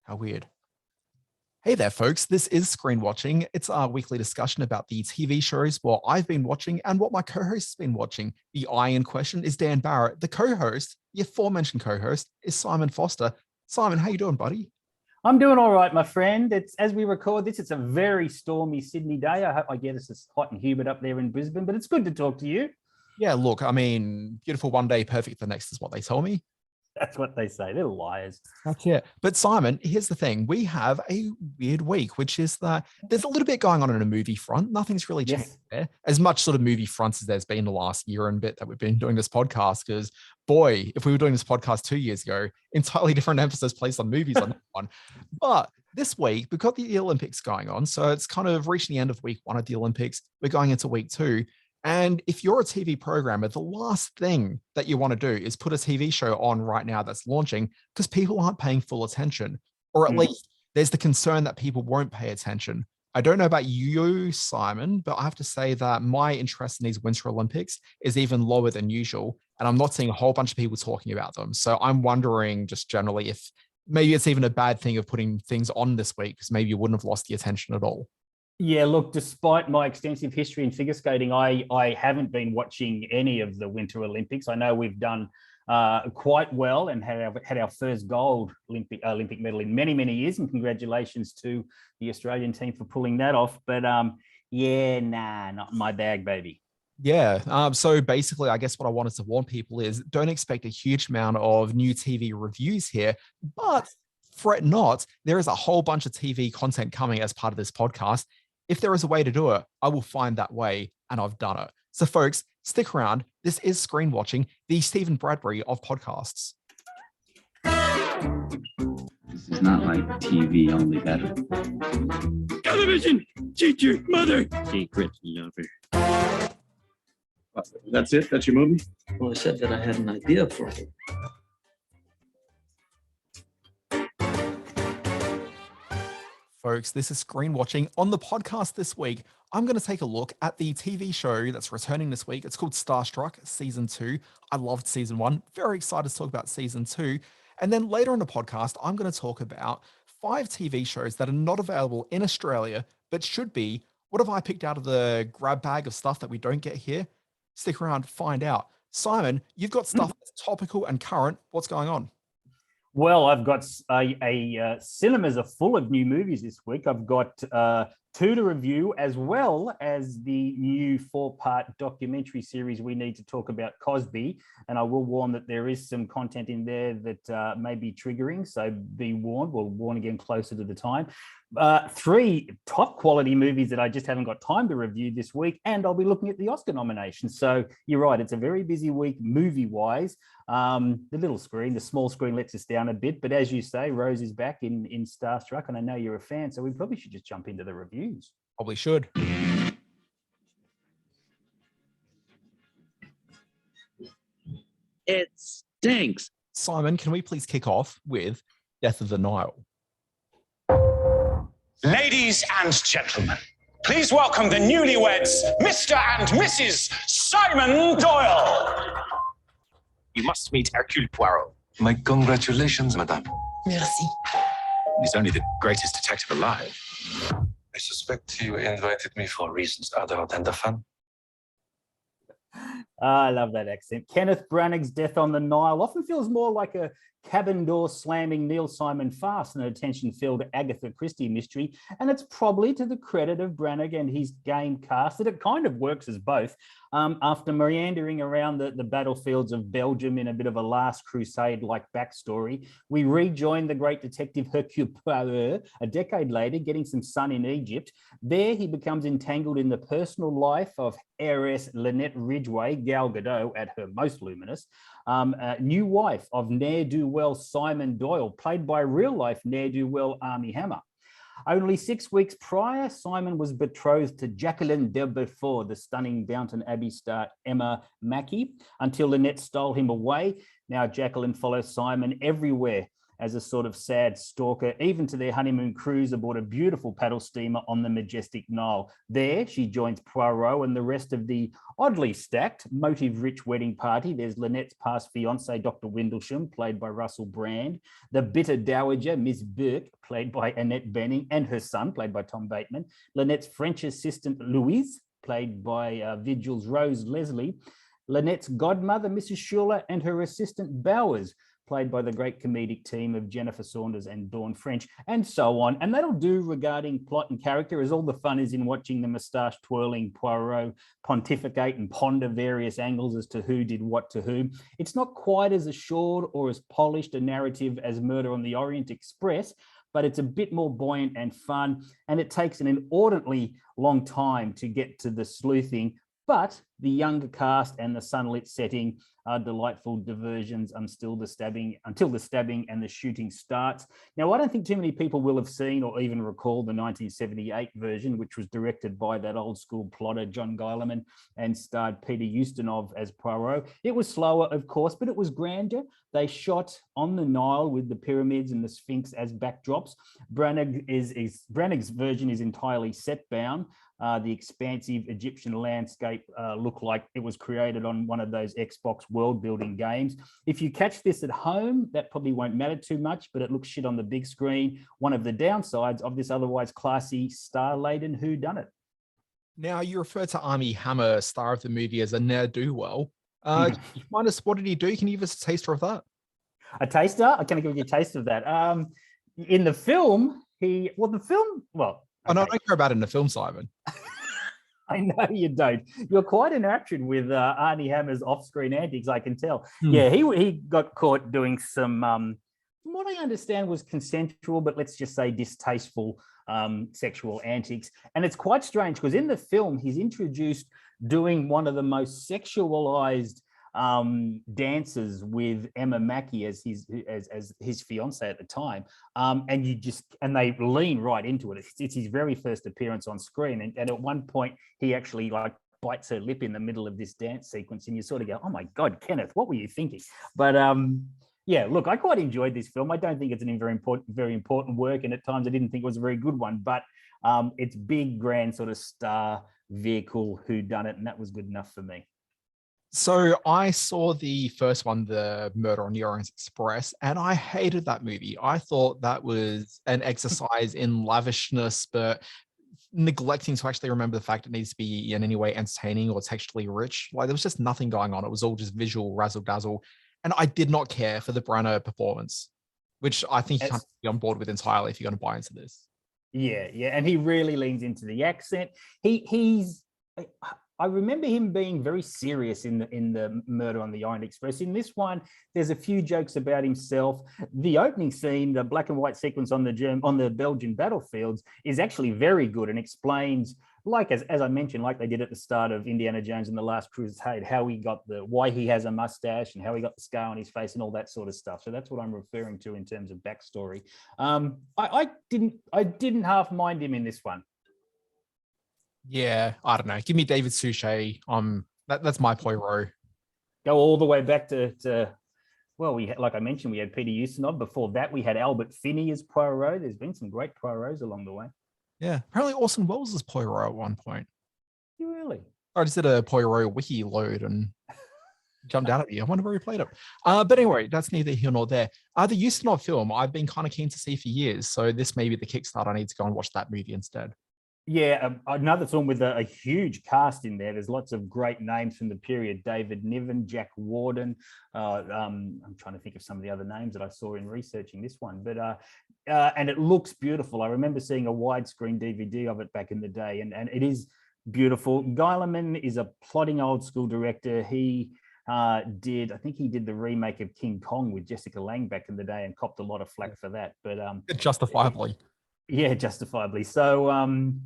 How weird. Hey there, folks. This is Screen Watching. It's our weekly discussion about the TV shows, what I've been watching and what my co-host has been watching. The I in question is Dan Barrett. The co-host, the aforementioned co-host, is Simon Foster. Simon, how you doing, buddy? I'm doing all right, my friend. It's as we record this, it's a very stormy Sydney day. I guess it's hot and humid up there in Brisbane, but it's good to talk to you. Yeah, look, I mean, beautiful one day, perfect the next is what they tell me. That's what they say. They're liars. That's it. But Simon, here's the thing. We have a weird week, which is that there's a little bit going on in a movie front. Nothing's really changed there. As much sort of movie fronts as there's been the last year and bit that we've been doing this podcast. Because boy, if we were doing this podcast 2 years ago, entirely different emphasis placed on movies on that one. But this week, we've got the Olympics going on. So it's kind of reaching the end of week one of the Olympics. We're going into week two. And if you're a TV programmer, the last thing that you want to do is put a TV show on right now that's launching because people aren't paying full attention, or at least there's the concern that people won't pay attention. I don't know about you, Simon, but I have to say that my interest in these Winter Olympics is even lower than usual. And I'm not seeing a whole bunch of people talking about them. So I'm wondering just generally if maybe it's even a bad thing of putting things on this week because maybe you wouldn't have lost the attention at all. Yeah, look, despite my extensive history in figure skating, I haven't been watching any of the Winter Olympics. I know we've done quite well and had our first gold Olympic medal in many, many years. And congratulations to the Australian team for pulling that off. But yeah, nah, not my bag, baby. Yeah. So basically, I guess what I wanted to warn people is don't expect a huge amount of new TV reviews here, but fret not. There is a whole bunch of TV content coming as part of this podcast. If there is a way to do it, I will find that way, and I've done it. So, folks, stick around. This is Screen Watching, the Stephen Bradbury of podcasts. This is not like TV, only better. Television! Teacher, mother! Secret lover. That's it? That's your movie? Well, I said that I had an idea for it. Folks, this is Screen Watching. On the podcast this week, I'm going to take a look at the TV show that's returning this week. It's called Starstruck Season 2. I loved Season 1. Very excited to talk about Season 2. And then later in the podcast, I'm going to talk about 5 TV shows that are not available in Australia, but should be. What have I picked out of the grab bag of stuff that we don't get here? Stick around, find out. Simon, you've got stuff that's topical and current. What's going on? Well, I've got cinemas are full of new movies this week. I've got 2 to review, as well as the new 4-part documentary series we need to talk about Cosby. And I will warn that there is some content in there that may be triggering, so be warned. We'll warn again closer to the time. 3 top quality movies that I just haven't got time to review this week, and I'll be looking at the Oscar nominations. So you're right, it's a very busy week movie-wise. The small screen lets us down a bit, but as you say, Rose is back in Starstruck, and I know you're a fan, so we probably should just jump into the reviews. Probably should. It stinks. Simon, can we please kick off with Death of the Nile? Ladies and gentlemen, please welcome the newlyweds, Mr. and Mrs. Simon Doyle. You must meet Hercule Poirot. My congratulations, madame. Merci. He's only the greatest detective alive. I suspect you invited me for reasons other than the fun. I love that accent. Kenneth Branagh's Death on the Nile often feels more like a cabin door slamming Neil Simon farce than an attention-filled Agatha Christie mystery, and it's probably to the credit of Branagh and his game cast that it kind of works as both. After meandering around the battlefields of Belgium in a bit of a Last Crusade-like backstory, we rejoin the great detective Hercule Poirot a decade later, getting some sun in Egypt. There, he becomes entangled in the personal life of heiress Lynette Ridgway, Gal Gadot at her most luminous, new wife of ne'er-do-well Simon Doyle, played by real-life ne'er-do-well Armie Hammer. Only 6 weeks prior, Simon was betrothed to Jacqueline de Beaufort, the stunning Downton Abbey star Emma Mackey, until Lynette stole him away. Now Jacqueline follows Simon everywhere, as a sort of sad stalker, even to their honeymoon cruise aboard a beautiful paddle steamer on the majestic Nile. There, she joins Poirot and the rest of the oddly stacked, motive-rich wedding party. There's Lynette's past fiancé, Dr. Windlesham, played by Russell Brand, the bitter dowager, Miss Burke, played by Annette Bening, and her son, played by Tom Bateman, Lynette's French assistant, Louise, played by Vigil's Rose Leslie, Lynette's godmother, Mrs. Schuler, and her assistant, Bowers, played by the great comedic team of Jennifer Saunders and Dawn French, and so on. And that'll do regarding plot and character, as all the fun is in watching the moustache twirling Poirot pontificate and ponder various angles as to who did what to whom. It's not quite as assured or as polished a narrative as Murder on the Orient Express, but it's a bit more buoyant and fun, and it takes an inordinately long time to get to the sleuthing. But the younger cast and the sunlit setting are delightful diversions until the stabbing and the shooting starts. Now, I don't think too many people will have seen or even recall the 1978 version, which was directed by that old school plotter, John Guillermin, and starred Peter Ustinov as Poirot. It was slower, of course, but it was grander. They shot on the Nile with the pyramids and the Sphinx as backdrops. Brannig's version is entirely set-bound. The expansive Egyptian landscape looked like it was created on one of those Xbox world-building games. If you catch this at home, that probably won't matter too much, but it looks shit on the big screen. One of the downsides of this otherwise classy, star-laden whodunit. Now, you refer to Armie Hammer, star of the movie, as a ne'er-do-well. Mind us, what did he do? Can you give us a taster of that? A taster? I can give you a taste of that. In the film, okay. Oh, no, I don't care about it in the film, Simon. I know you don't. You're quite enamored with Armie Hammer's off-screen antics, I can tell. Yeah, he got caught doing some, from what I understand, was consensual, but let's just say distasteful sexual antics. And it's quite strange because in the film, he's introduced doing one of the most sexualized dances with Emma Mackey as his fiance at the time, and they lean right into it. It's his very first appearance on screen, and at one point he actually bites her lip in the middle of this dance sequence, and you sort of go, "Oh my God, Kenneth, what were you thinking?" But yeah, look, I quite enjoyed this film. I don't think it's an very important work, and at times I didn't think it was a very good one, but it's big, grand sort of star vehicle whodunit, and that was good enough for me. So I saw the first one, the Murder on the Orient Express, and I hated that movie. I thought that was an exercise in lavishness, but neglecting to actually remember the fact it needs to be in any way entertaining or textually rich. Like, there was just nothing going on. It was all just visual razzle dazzle. And I did not care for the Branagh performance, which I think you can't be on board with entirely if you're going to buy into this. Yeah. And he really leans into the accent. I remember him being very serious in the Murder on the Orient Express. In this one, there's a few jokes about himself. The opening scene, the black and white sequence on the Belgian battlefields, is actually very good and explains, like as I mentioned, like they did at the start of Indiana Jones and the Last Crusade, how he got why he has a mustache and how he got the scar on his face and all that sort of stuff. So that's what I'm referring to in terms of backstory. I didn't half mind him in this one. Yeah, I don't know. Give me David Suchet. That's my Poirot. Go all the way back to well, like I mentioned, we had Peter Ustinov. Before that, we had Albert Finney as Poirot. There's been some great Poirots along the way. Yeah, apparently Orson Welles was Poirot at one point. Really? I just did a Poirot wiki load and jumped out at you. I wonder where he played it. But anyway, that's neither here nor there. The Ustinov film, I've been kind of keen to see for years. So this may be the kickstart. I need to go and watch that movie instead. Yeah, another film with a huge cast in there. There's lots of great names from the period. David Niven, Jack Warden. I'm trying to think of some of the other names that I saw in researching this one. But and it looks beautiful. I remember seeing a widescreen DVD of it back in the day, and it is beautiful. Guillermin is a plodding old school director. He I think he did the remake of King Kong with Jessica Lange back in the day and copped a lot of flack for that. But justifiably. Yeah, justifiably. So,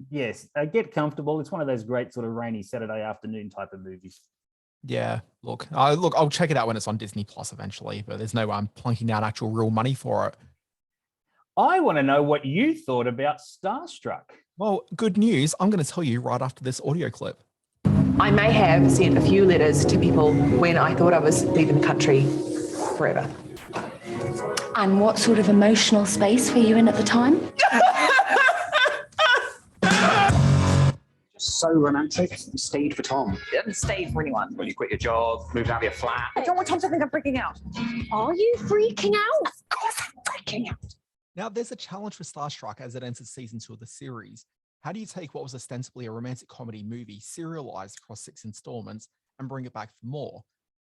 yes, get comfortable. It's one of those great sort of rainy Saturday afternoon type of movies. Yeah, look, I'll check it out when it's on Disney Plus eventually, but there's no way I'm plunking down actual real money for it. I want to know what you thought about Starstruck. Well, good news. I'm going to tell you right after this audio clip. I may have sent a few letters to people when I thought I was leaving the country forever. And what sort of emotional space were you in at the time? So romantic. Stayed for Tom. You haven't stayed for anyone. When you quit your job, moved out of your flat. I don't want Tom to think I'm freaking out. Are you freaking out? Of course I'm freaking out. Now, there's a challenge for Starstruck as it enters season 2 of the series. How do you take what was ostensibly a romantic comedy movie, serialized across 6 installments, and bring it back for more?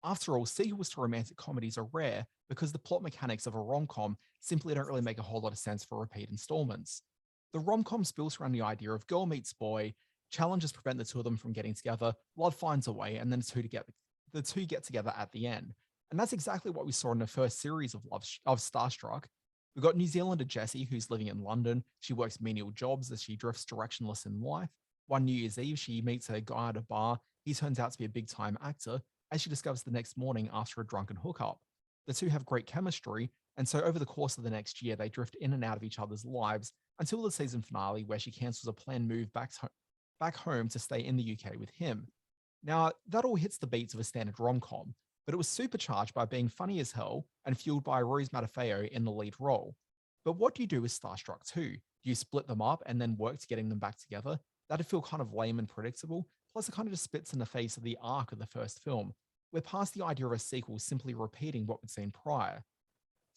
After all, sequels to romantic comedies are rare because the plot mechanics of a rom-com simply don't really make a whole lot of sense for repeat installments. The rom-com's built around the idea of girl meets boy, challenges prevent the two of them from getting together, love finds a way, and then the two get together at the end. And that's exactly what we saw in the first series of Starstruck. We've got New Zealander Jessie, who's living in London. She works menial jobs as she drifts directionless in life. One New Year's Eve, she meets a guy at a bar. He turns out to be a big-time actor, as she discovers the next morning after a drunken hookup. The two have great chemistry, and so over the course of the next year, they drift in and out of each other's lives until the season finale, where she cancels a planned move back home to stay in the UK with him. Now, that all hits the beats of a standard rom-com, but it was supercharged by being funny as hell and fueled by Rose Matefeo in the lead role. But what do you do with Starstruck 2? Do you split them up and then work to getting them back together? That'd feel kind of lame and predictable, plus it kind of just spits in the face of the arc of the first film. We're past the idea of a sequel simply repeating what we'd seen prior.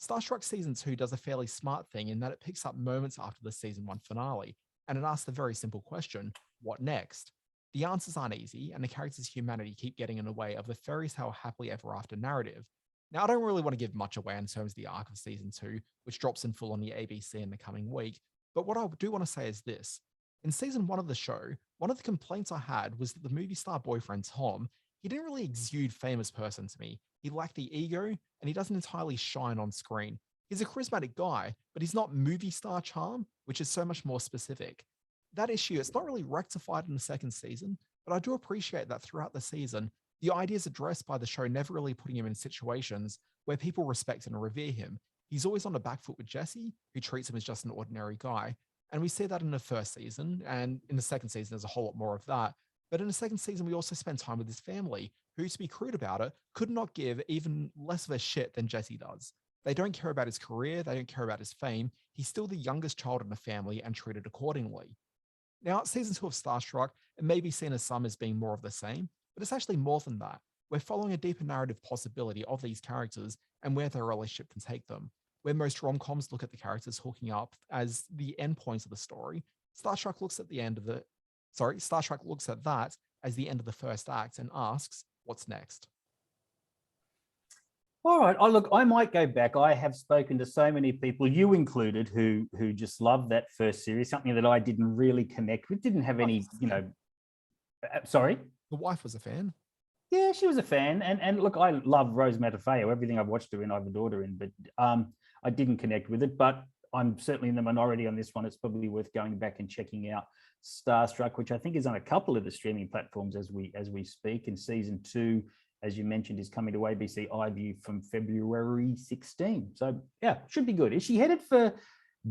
Starstruck Season 2 does a fairly smart thing in that it picks up moments after the Season 1 finale, and it asks the very simple question, what next? The answers aren't easy, and the characters' humanity keep getting in the way of the fairy tale happily ever after narrative. Now, I don't really want to give much away in terms of the arc of Season 2, which drops in full on the ABC in the coming week, but what I do want to say is this. In Season 1 of the show, one of the complaints I had was that the movie star boyfriend Tom, he didn't really exude famous person to me. He lacked the ego, and he doesn't entirely shine on screen. He's a charismatic guy, but he's not movie star charm, which is so much more specific. That issue, it's not really rectified in the second season, but I do appreciate that throughout the season, the ideas addressed by the show never really putting him in situations where people respect and revere him. He's always on the back foot with Jessie, who treats him as just an ordinary guy. And we see that in the first season, and in the second season, there's a whole lot more of that. But in the second season, we also spend time with his family, who, to be crude about it, could not give even less of a shit than Jessie does. They don't care about his career, they don't care about his fame. He's still the youngest child in the family and treated accordingly. Now, Season 2 of Starstruck, it may be seen as some as being more of the same, but it's actually more than that. We're following a deeper narrative possibility of these characters and where their relationship can take them. Where most rom-coms look at the characters hooking up as the end points of the story, Starstruck looks at that as the end of the first act and asks, what's next? All right. Look, I might go back. I have spoken to so many people, you included, who just loved that first series, something that I didn't really connect with, didn't have any, sorry? The wife was a fan. Yeah, she was a fan. And look, I love Rose Matefeo. Everything I've watched her in, I have a daughter in, but I didn't connect with it. But I'm certainly in the minority on this one. It's probably worth going back and checking out Starstruck, which I think is on a couple of the streaming platforms as we speak. And Season 2, as you mentioned, is coming to ABC iView from February 16. So yeah, should be good. Is she headed for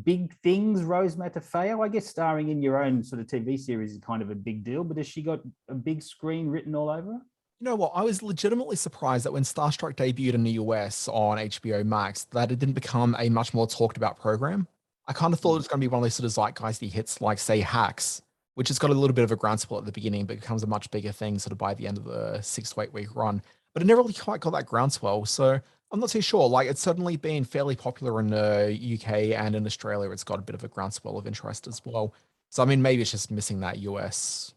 big things, Rose Matefeo? I guess starring in your own sort of TV series is kind of a big deal, but has she got a big screen written all over her? You know what? I was legitimately surprised that when Starstruck debuted in the US on HBO Max, that it didn't become a much more talked about program. I kind of thought it was going to be one of those sort of zeitgeisty hits like, say, Hacks, which has got a little bit of a groundswell at the beginning, but becomes a much bigger thing sort of by the end of the 6 to 8 week run. But it never really quite got that groundswell. So I'm not too sure. Like, it's certainly been fairly popular in the UK, and in Australia, it's got a bit of a groundswell of interest as well. So, I mean, maybe it's just missing that US.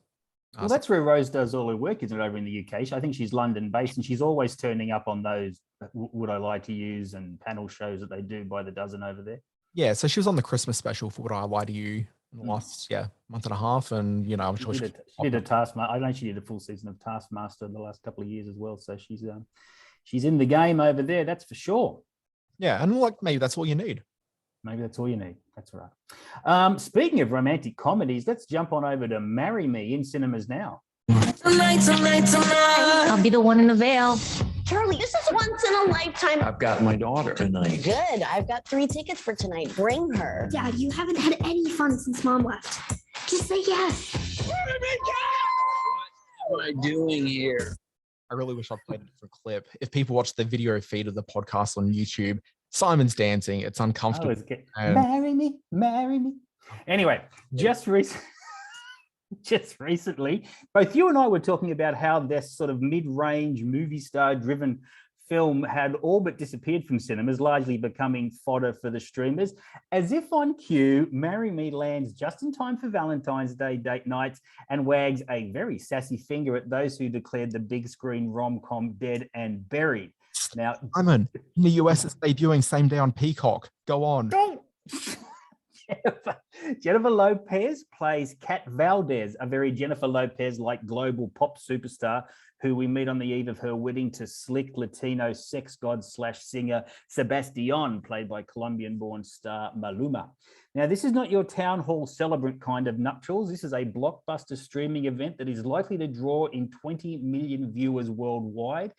Well, that's where Rose does all her work, isn't it, over in the UK? I think she's London-based, and she's always turning up on those Would I Lie to You's and panel shows that they do by the dozen over there. Yeah, so she was on the Christmas special for Would I Lie to You in the last month and a half, and I'm sure she did a Taskmaster. I know she did a full season of Taskmaster in the last couple of years as well. So she's in the game over there, that's for sure. Yeah, and like maybe that's all you need. Maybe that's all you need. That's right. Speaking of romantic comedies, let's jump on over to Marry Me in cinemas now. Tonight. I'll be the one in the veil. Charlie, this is once in a lifetime. I've got my daughter tonight. Good. I've got 3 tickets for tonight. Bring her. Dad, you haven't had any fun since Mom left. Just say yes. What am I doing here? I really wish I played a different clip. If people watch the video feed of the podcast on YouTube, Simon's dancing. It's uncomfortable. Marry me, marry me. Anyway, just recently, both you and I were talking about how this sort of mid-range movie star-driven film had all but disappeared from cinemas, largely becoming fodder for the streamers. As if on cue, Marry Me lands just in time for Valentine's Day date nights and wags a very sassy finger at those who declared the big screen rom-com dead and buried. Now, Simon, in the US, it's debuting same day on Peacock. Go on. Jennifer Lopez plays Kat Valdez, a very Jennifer Lopez-like global pop superstar who we meet on the eve of her wedding to slick Latino sex god / singer Sebastian, played by Colombian-born star Maluma. Now, this is not your town hall celebrant kind of nuptials. This is a blockbuster streaming event that is likely to draw in 20 million viewers worldwide.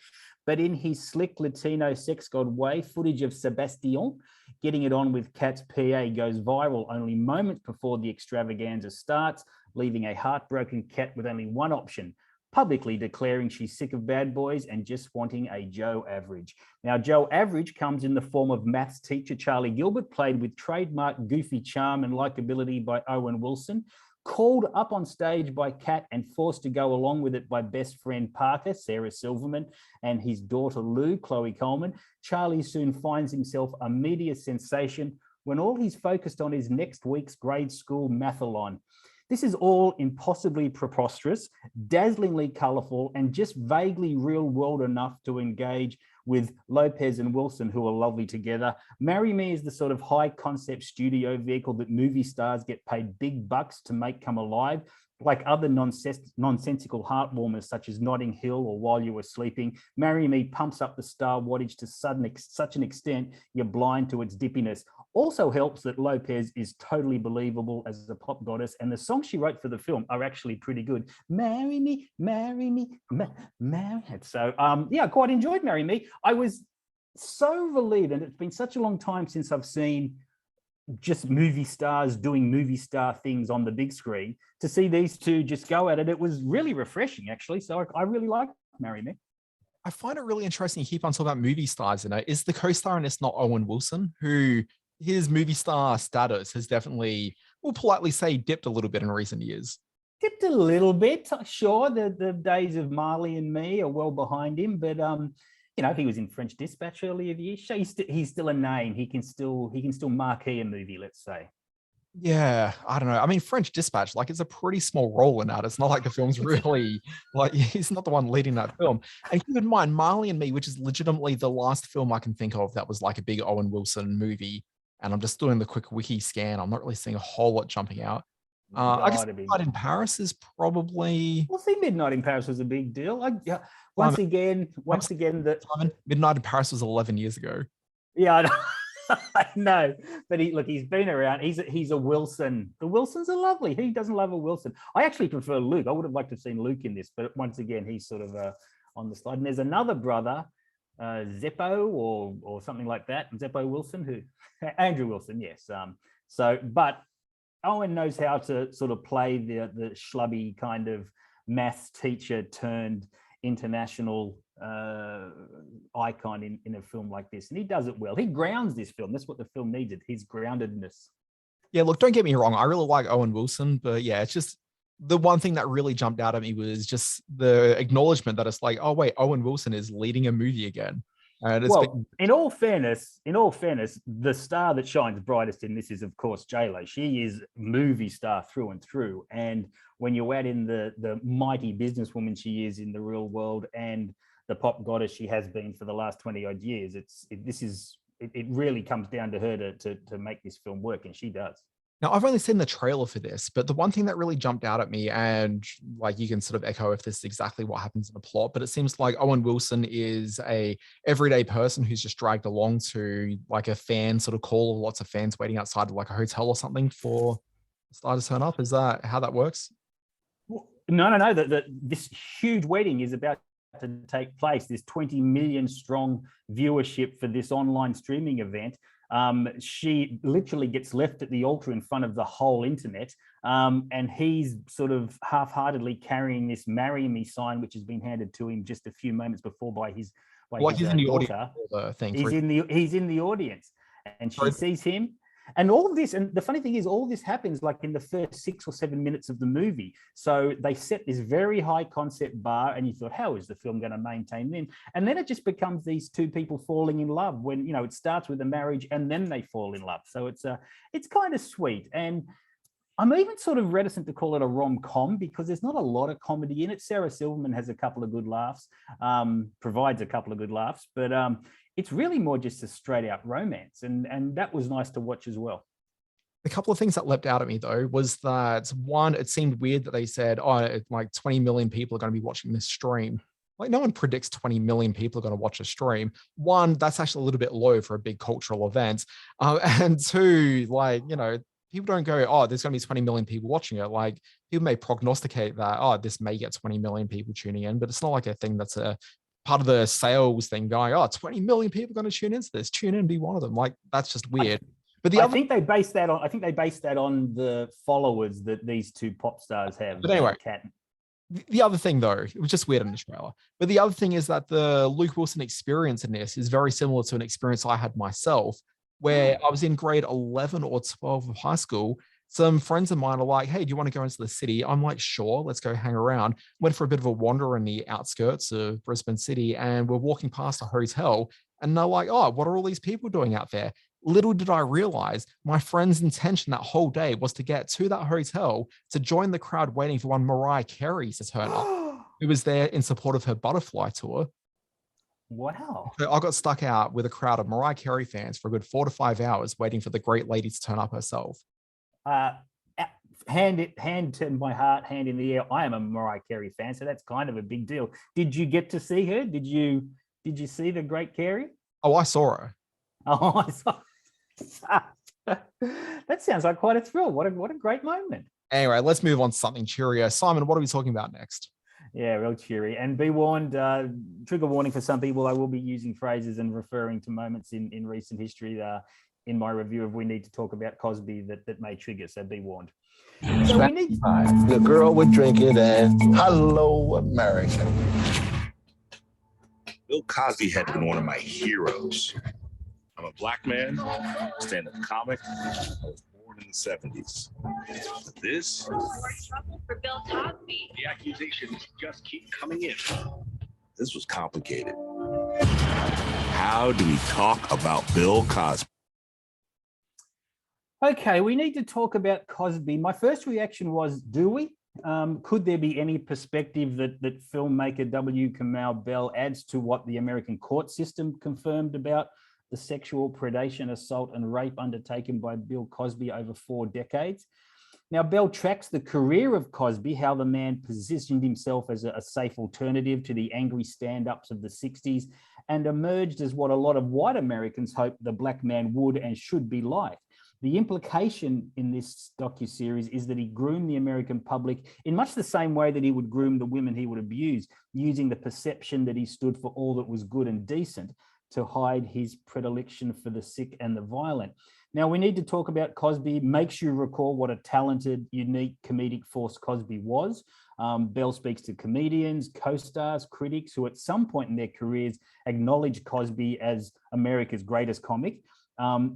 But in his slick Latino sex god way, footage of Sebastian getting it on with Kat's PA goes viral only moments before the extravaganza starts, leaving a heartbroken Kat with only one option: publicly declaring she's sick of bad boys and just wanting a Joe Average. Now, Joe Average comes in the form of maths teacher Charlie Gilbert, played with trademark goofy charm and likability by Owen Wilson, called up on stage by Kat and forced to go along with it by best friend Parker, Sarah Silverman, and his daughter Lou, Chloe Coleman. Charlie soon finds himself a media sensation when all he's focused on is next week's grade school mathalon. This is all impossibly preposterous, dazzlingly colorful, and just vaguely real world enough to engage with Lopez and Wilson, who are lovely together. Marry Me is the sort of high concept studio vehicle that movie stars get paid big bucks to make come alive. Like other nonsensical heartwarmers such as Notting Hill or While You Were Sleeping, Marry Me pumps up the star wattage to such an extent you're blind to its dippiness. Also helps that Lopez is totally believable as a pop goddess, and the songs she wrote for the film are actually pretty good. Marry me, marry me, marry. So yeah, I quite enjoyed Marry Me. I was so relieved, and it's been such a long time since I've seen just movie stars doing movie star things on the big screen. To see these two just go at it, it was really refreshing, actually. So I really like Marry Me. I find it really interesting. You keep on talking about movie stars, is the co-star in this not Owen Wilson, who his movie star status has definitely, we'll politely say, dipped a little bit in recent years? Dipped a little bit, sure. The days of Marley and Me are well behind him, but you know, he was in French Dispatch earlier this year. So he's still a name. He can still marquee a movie, let's say. Yeah, I don't know. I mean, French Dispatch, like, it's a pretty small role in that. It's not like the film's really, like, he's not the one leading that film. And keep in mind, Marley and Me, which is legitimately the last film I can think of that was like a big Owen Wilson movie. And I'm just doing the quick wiki scan. I'm not really seeing a whole lot jumping out. I guess Midnight in Paris is probably... Well, see, Midnight in Paris was a big deal. Once again, Midnight in Paris was 11 years ago. Yeah, I know. I know, but he's been around. He's a Wilson. The Wilsons are lovely. Who doesn't love a Wilson? I actually prefer Luke. I would have liked to have seen Luke in this, but once again, he's sort of on the slide. And there's another brother, Zeppo or something like that. Zeppo Wilson, Andrew Wilson, yes. But Owen knows how to sort of play the schlubby kind of maths teacher turned international icon in a film like this, and he does it well. He grounds this film. That's what the film needed, his groundedness. Yeah, look, don't get me wrong, I really like Owen Wilson, but yeah, it's just the one thing that really jumped out at me was just the acknowledgement that it's like, oh wait, Owen Wilson is leading a movie again. In all fairness, the star that shines brightest in this is, of course, J-Lo. She is movie star through and through. And when you add in the mighty businesswoman she is in the real world and the pop goddess she has been for the last 20 odd years, it really comes down to her to make this film work, and she does. Now, I've only seen the trailer for this, but the one thing that really jumped out at me, and like you can sort of echo if this is exactly what happens in the plot, but it seems like Owen Wilson is a everyday person who's just dragged along to like a fan sort of call, or lots of fans waiting outside of like a hotel or something for the star to turn up. Is that how that works? No. This huge wedding is about to take place. There's 20 million strong viewership for this online streaming event. She literally gets left at the altar in front of the whole internet, and he's sort of half-heartedly carrying this "Marry Me" sign, which has been handed to him just a few moments before by his by Well, his he's in the audience daughter. for the thing. He's in the audience, and she sees him. And all of this, and the funny thing is, all this happens like in the first 6 or 7 minutes of the movie. So they set this very high concept bar, and you thought, how is the film going to maintain them? And then it just becomes these two people falling in love when, you know, it starts with a marriage and then they fall in love. So it's kind of sweet. And I'm even sort of reticent to call it a rom-com because there's not a lot of comedy in it. Sarah Silverman has a couple of good laughs, provides a couple of good laughs, but it's really more just a straight out romance. And that was nice to watch as well. A couple of things that leapt out at me though was that one, it seemed weird that they said, oh, like 20 million people are going to be watching this stream. Like no one predicts 20 million people are going to watch a stream. One, that's actually a little bit low for a big cultural event. And two, like, you know, people don't go, oh, there's going to be 20 million people watching it. Like people may prognosticate that, oh, this may get 20 million people tuning in, but it's not like a thing that's a part of the sales thing going, oh, 20 million people are going to tune into this. Tune in and be one of them. Like that's just weird. But I think they based that on the followers that these two pop stars have. But anyway, the other thing though, it was just weird in the trailer. But the other thing is that the Luke Wilson experience in this is very similar to an experience I had myself, where I was in grade 11 or 12 of high school. Some friends of mine are like, hey, do you want to go into the city? I'm like, sure, let's go hang around. Went for a bit of a wander in the outskirts of Brisbane City, and we're walking past a hotel, and they're like, oh, what are all these people doing out there? Little did I realize my friend's intention that whole day was to get to that hotel to join the crowd waiting for one Mariah Carey to turn up, who was there in support of her Butterfly tour. Wow. So I got stuck out with a crowd of Mariah Carey fans for a good 4 to 5 hours waiting for the great lady to turn up herself. Hand to my heart, hand in the air. I am a Mariah Carey fan, so that's kind of a big deal. Did you get to see her? Did you see the great Carey? Oh, I saw her. Oh, I saw. That sounds like quite a thrill. What a great moment. Anyway, let's move on to something cheerier. Simon, what are we talking about next? Yeah, real cheery. And be warned, trigger warning for some people, I will be using phrases and referring to moments in recent history in my review of We Need to Talk About Cosby that may trigger, so be warned. So we need the girl would drink it and hello, America. Bill Cosby had been one of my heroes. I'm a black man, stand-up comic. I was born in the 70s. But this? Trouble for Bill Cosby. The accusations just keep coming in. This was complicated. How do we talk about Bill Cosby? Okay, we need to talk about Cosby. My first reaction was, do we? Could there be any perspective that filmmaker W. Kamau Bell adds to what the American court system confirmed about the sexual predation, assault, and rape undertaken by Bill Cosby over 4 decades? Now, Bell tracks the career of Cosby, how the man positioned himself as a safe alternative to the angry stand-ups of the 60s and emerged as what a lot of white Americans hoped the black man would and should be like. The implication in this docuseries is that he groomed the American public in much the same way that he would groom the women he would abuse, using the perception that he stood for all that was good and decent to hide his predilection for the sick and the violent. Now, we need to talk about Cosby. Makes you recall what a talented, unique comedic force Cosby was. Bell speaks to comedians, co-stars, critics who at some point in their careers acknowledge Cosby as America's greatest comic.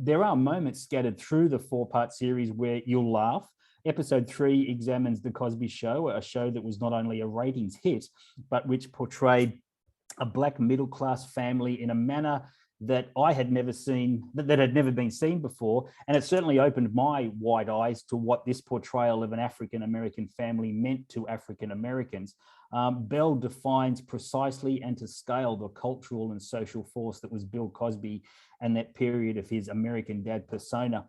There are moments scattered through the 4-part series where you'll laugh. Episode 3 examines The Cosby Show, a show that was not only a ratings hit, but which portrayed a black middle-class family in a manner that I had never seen, that had never been seen before. And it certainly opened my wide eyes to what this portrayal of an African-American family meant to African-Americans. Bell defines precisely and to scale the cultural and social force that was Bill Cosby and that period of his American dad persona.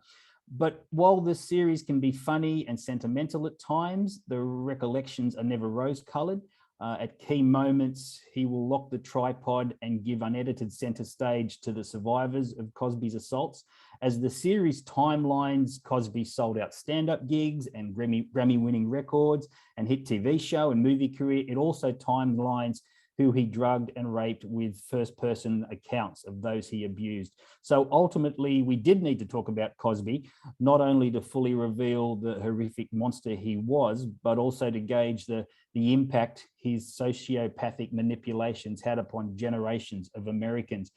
But while this series can be funny and sentimental at times, the recollections are never rose-colored. At key moments, he will lock the tripod and give unedited center stage to the survivors of Cosby's assaults. As the series timelines Cosby sold out stand-up gigs and Grammy-winning records and hit TV show and movie career, it also timelines who he drugged and raped with first-person accounts of those he abused. So ultimately, we did need to talk about Cosby, not only to fully reveal the horrific monster he was, but also to gauge the impact his sociopathic manipulations had upon generations of Americans.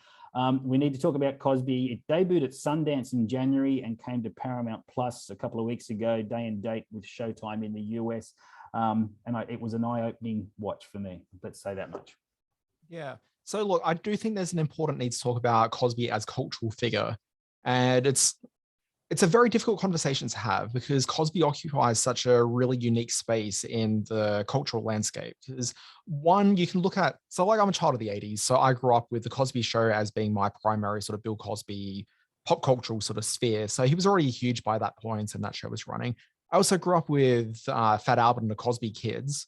We need to talk about Cosby. It debuted at Sundance in January and came to Paramount Plus a couple of weeks ago, day and date with Showtime in the US. It was an eye-opening watch for me, let's say that much. Yeah. So look, I do think there's an important need to talk about Cosby as cultural figure. And it's a very difficult conversation to have because Cosby occupies such a really unique space in the cultural landscape. Because one, you can look at, so like I'm a child of the 80s, so I grew up with the Cosby Show as being my primary sort of Bill Cosby pop cultural sort of sphere. So he was already huge by that point and that show was running. I also grew up with Fat Albert and the Cosby Kids.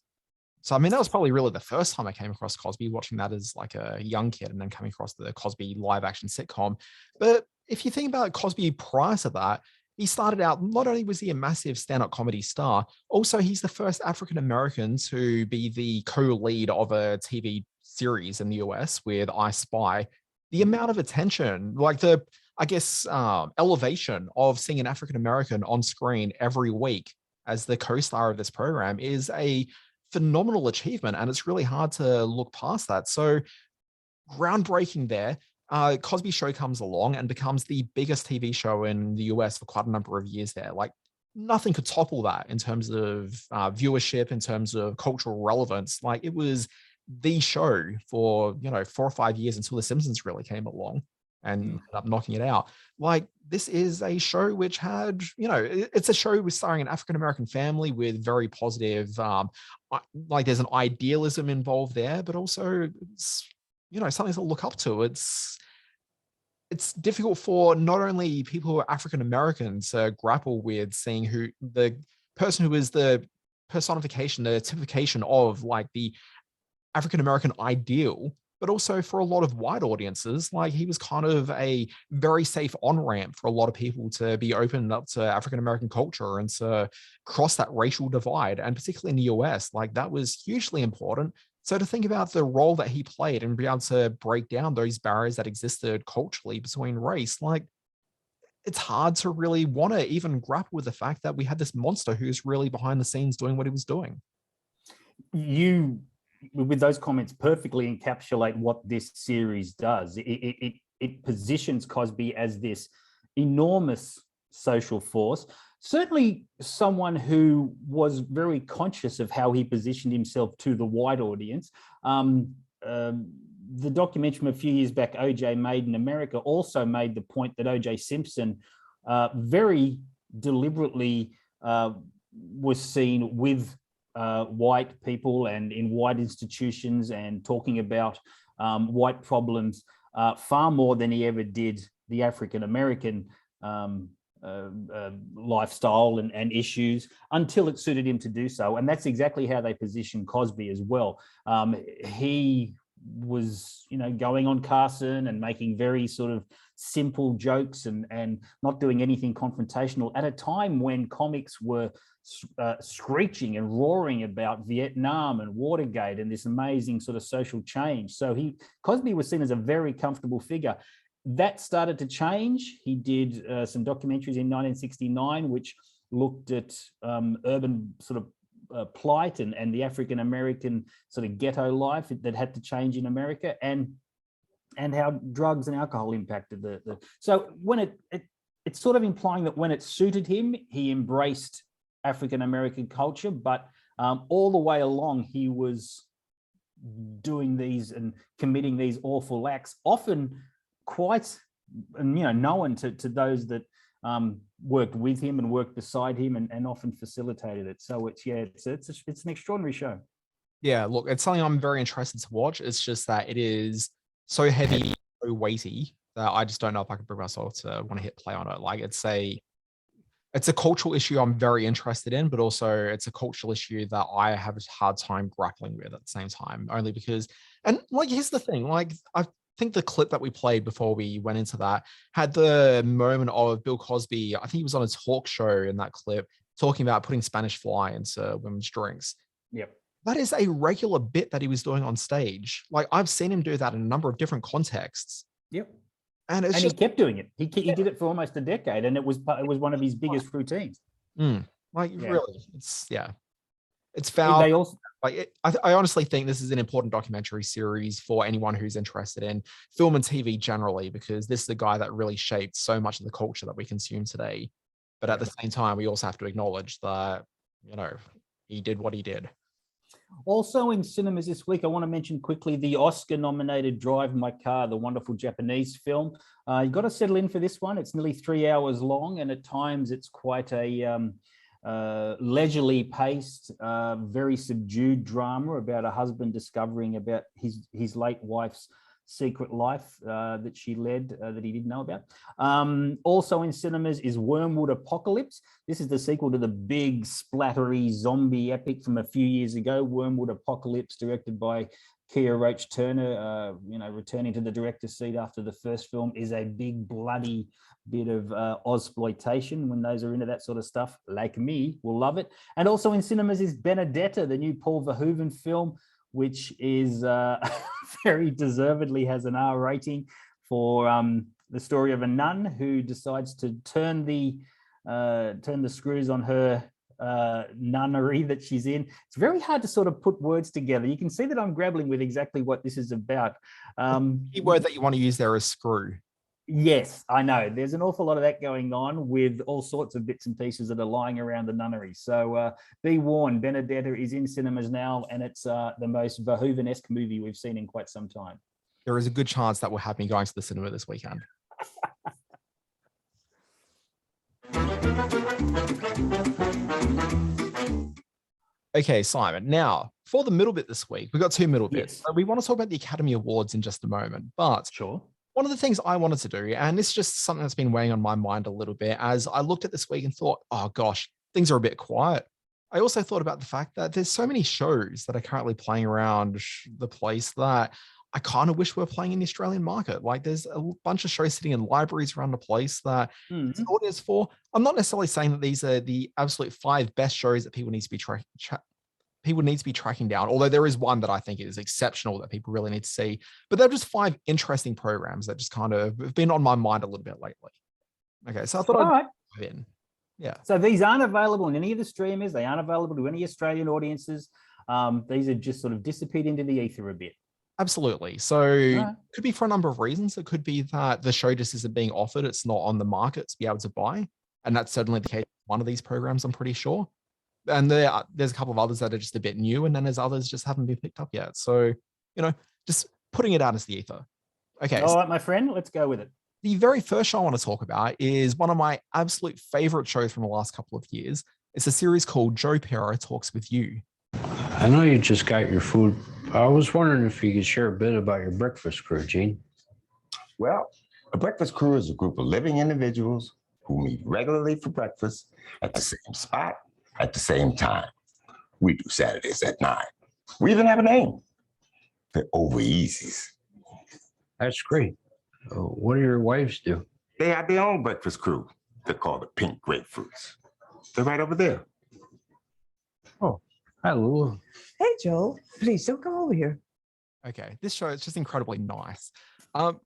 So, I mean, that was probably really the first time I came across Cosby, watching that as like a young kid and then coming across the Cosby live action sitcom. But if you think about Cosby prior to that, he started out, not only was he a massive stand-up comedy star, also he's the first African-American to be the co-lead of a TV series in the US with I Spy. The amount of attention, like the, I guess, elevation of seeing an African-American on screen every week as the co-star of this program is a phenomenal achievement. And it's really hard to look past that. So groundbreaking there. Cosby Show comes along and becomes the biggest TV show in the US for quite a number of years there. Like nothing could topple that in terms of viewership, in terms of cultural relevance. Like it was the show for, 4 or 5 years until The Simpsons really came along and ended up knocking it out. Like this is a show which had, it's a show with starring an African-American family with very positive, like there's an idealism involved there, but also it's, something to look up to. It's difficult for not only people who are African-American to grapple with seeing who the person who is the personification, the typification of like the African-American ideal, but also for a lot of white audiences, like he was kind of a very safe on-ramp for a lot of people to be opened up to African-American culture and to cross that racial divide. And particularly in the US, like that was hugely important. So to think about the role that he played and be able to break down those barriers that existed culturally between race, like it's hard to really want to even grapple with the fact that we had this monster who's really behind the scenes doing what he was doing. You, with those comments, perfectly encapsulate what this series does. It positions Cosby as this enormous social force, certainly someone who was very conscious of how he positioned himself to the white audience. The documentary from a few years back, OJ Made in America, also made the point that OJ Simpson very deliberately was seen with white people and in white institutions and talking about white problems far more than he ever did the African-American lifestyle and issues until it suited him to do so. And that's exactly how they position Cosby as well. He was, going on Carson and making very sort of simple jokes and not doing anything confrontational at a time when comics were screeching and roaring about Vietnam and Watergate and this amazing sort of social change. So Cosby was seen as a very comfortable figure. That started to change. He did some documentaries in 1969, which looked at urban sort of plight and the African-American sort of ghetto life that had to change in America, and how drugs and alcohol impacted so when it's sort of implying that when it suited him, he embraced African-American culture, but all the way along he was doing these and committing these awful acts, often quite known to those that worked with him and worked beside him and often facilitated it. So it's an extraordinary show. Yeah, look, it's something I'm very interested to watch. It's just that it is so heavy, so weighty that I just don't know if I can bring myself to want to hit play on it. Like it's a cultural issue I'm very interested in, but also it's a cultural issue that I have a hard time grappling with at the same time, only because, and like, here's the thing, like I think the clip that we played before we went into that had the moment of Bill Cosby. I think he was on a talk show in that clip talking about putting Spanish fly into women's drinks. Yep. that is a regular bit that he was doing on stage. Like I've seen him do that in a number of different contexts. Yep. And it's he kept doing it. He did it for almost a decade, and it was one of his biggest routines. Really, it's found. They also, I honestly think this is an important documentary series for anyone who's interested in film and TV generally, because this is the guy that really shaped so much of the culture that we consume today. But at the same time, we also have to acknowledge that, he did what he did. Also in cinemas this week, I want to mention quickly the Oscar-nominated Drive My Car, the wonderful Japanese film. You've got to settle in for this one. It's nearly 3 hours long, and at times it's quite a leisurely paced, very subdued drama about a husband discovering about his late wife's secret life that she led that he didn't know about. Also in cinemas is Wormwood Apocalypse. This is the sequel to the big splattery zombie epic from a few years ago. Wormwood Apocalypse, directed by Kia Roach-Turner, returning to the director's seat after the first film, is a big bloody bit of Ozploitation. When those are into that sort of stuff, like me, will love it. And also in cinemas is Benedetta, the new Paul Verhoeven film, which is very deservedly has an R rating for the story of a nun who decides to turn the screws on her nunnery that she's in. It's very hard to sort of put words together. You can see that I'm grappling with exactly what this is about. The key word that you want to use there is screw. Yes, I know. There's an awful lot of that going on with all sorts of bits and pieces that are lying around the nunnery. So be warned, Benedetta is in cinemas now, and it's the most Verhoeven-esque movie we've seen in quite some time. There is a good chance that will have me going to the cinema this weekend. Okay, Simon. Now, for the middle bit this week, we've got two middle bits. So we want to talk about the Academy Awards in just a moment, but sure. One of the things I wanted to do, and it's just something that's been weighing on my mind a little bit, as I looked at this week and thought, oh gosh, things are a bit quiet. I also thought about the fact that there's so many shows that are currently playing around the place that I kind of wish we were playing in the Australian market. Like there's a bunch of shows sitting in libraries around the place that there's an audience for. I'm not necessarily saying that these are the absolute 5 best shows that people need to be tracking down, although there is one that I think is exceptional that people really need to see. But they're just 5 interesting programs that just kind of have been on my mind a little bit lately. Okay, so I thought I'd dive in. Yeah. So these aren't available in any of the streamers. They aren't available to any Australian audiences. These are just sort of disappeared into the ether a bit. Absolutely. So it could be for a number of reasons. It could be that the show just isn't being offered. It's not on the market to be able to buy. And that's certainly the case with one of these programs, I'm pretty sure. And there's a couple of others that are just a bit new, and then there's others just haven't been picked up yet. So, just putting it out as the ether. Okay. All right, my friend, let's go with it. The very first show I want to talk about is one of my absolute favorite shows from the last couple of years. It's a series called Joe Pera Talks with You. I know you just got your food. I was wondering if you could share a bit about your breakfast crew, Gene. Well, a breakfast crew is a group of living individuals who meet regularly for breakfast at the same spot at the same time. We do Saturdays at 9. We even have a name. The Over-Easies. That's great. What do your wives do? They have their own breakfast crew. They're called the Pink Grapefruits. They're right over there. Oh, hi, Lulu. Hey, Joel. Please don't come over here. Okay, this show is just incredibly nice.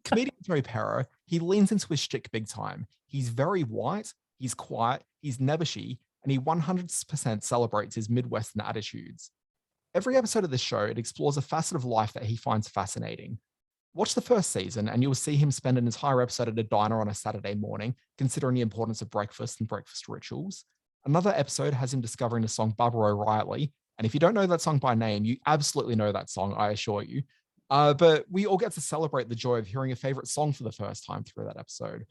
Comedian Joe Pera, he leans into his shtick big time. He's very white, he's quiet, he's nebbishy, and he 100% celebrates his Midwestern attitudes. Every episode of this show, it explores a facet of life that he finds fascinating. Watch the first season and you'll see him spend an entire episode at a diner on a Saturday morning, considering the importance of breakfast and breakfast rituals. Another episode has him discovering the song Barbara O'Reilly, and if you don't know that song by name, you absolutely know that song, I assure you. But we all get to celebrate the joy of hearing a favorite song for the first time through that episode.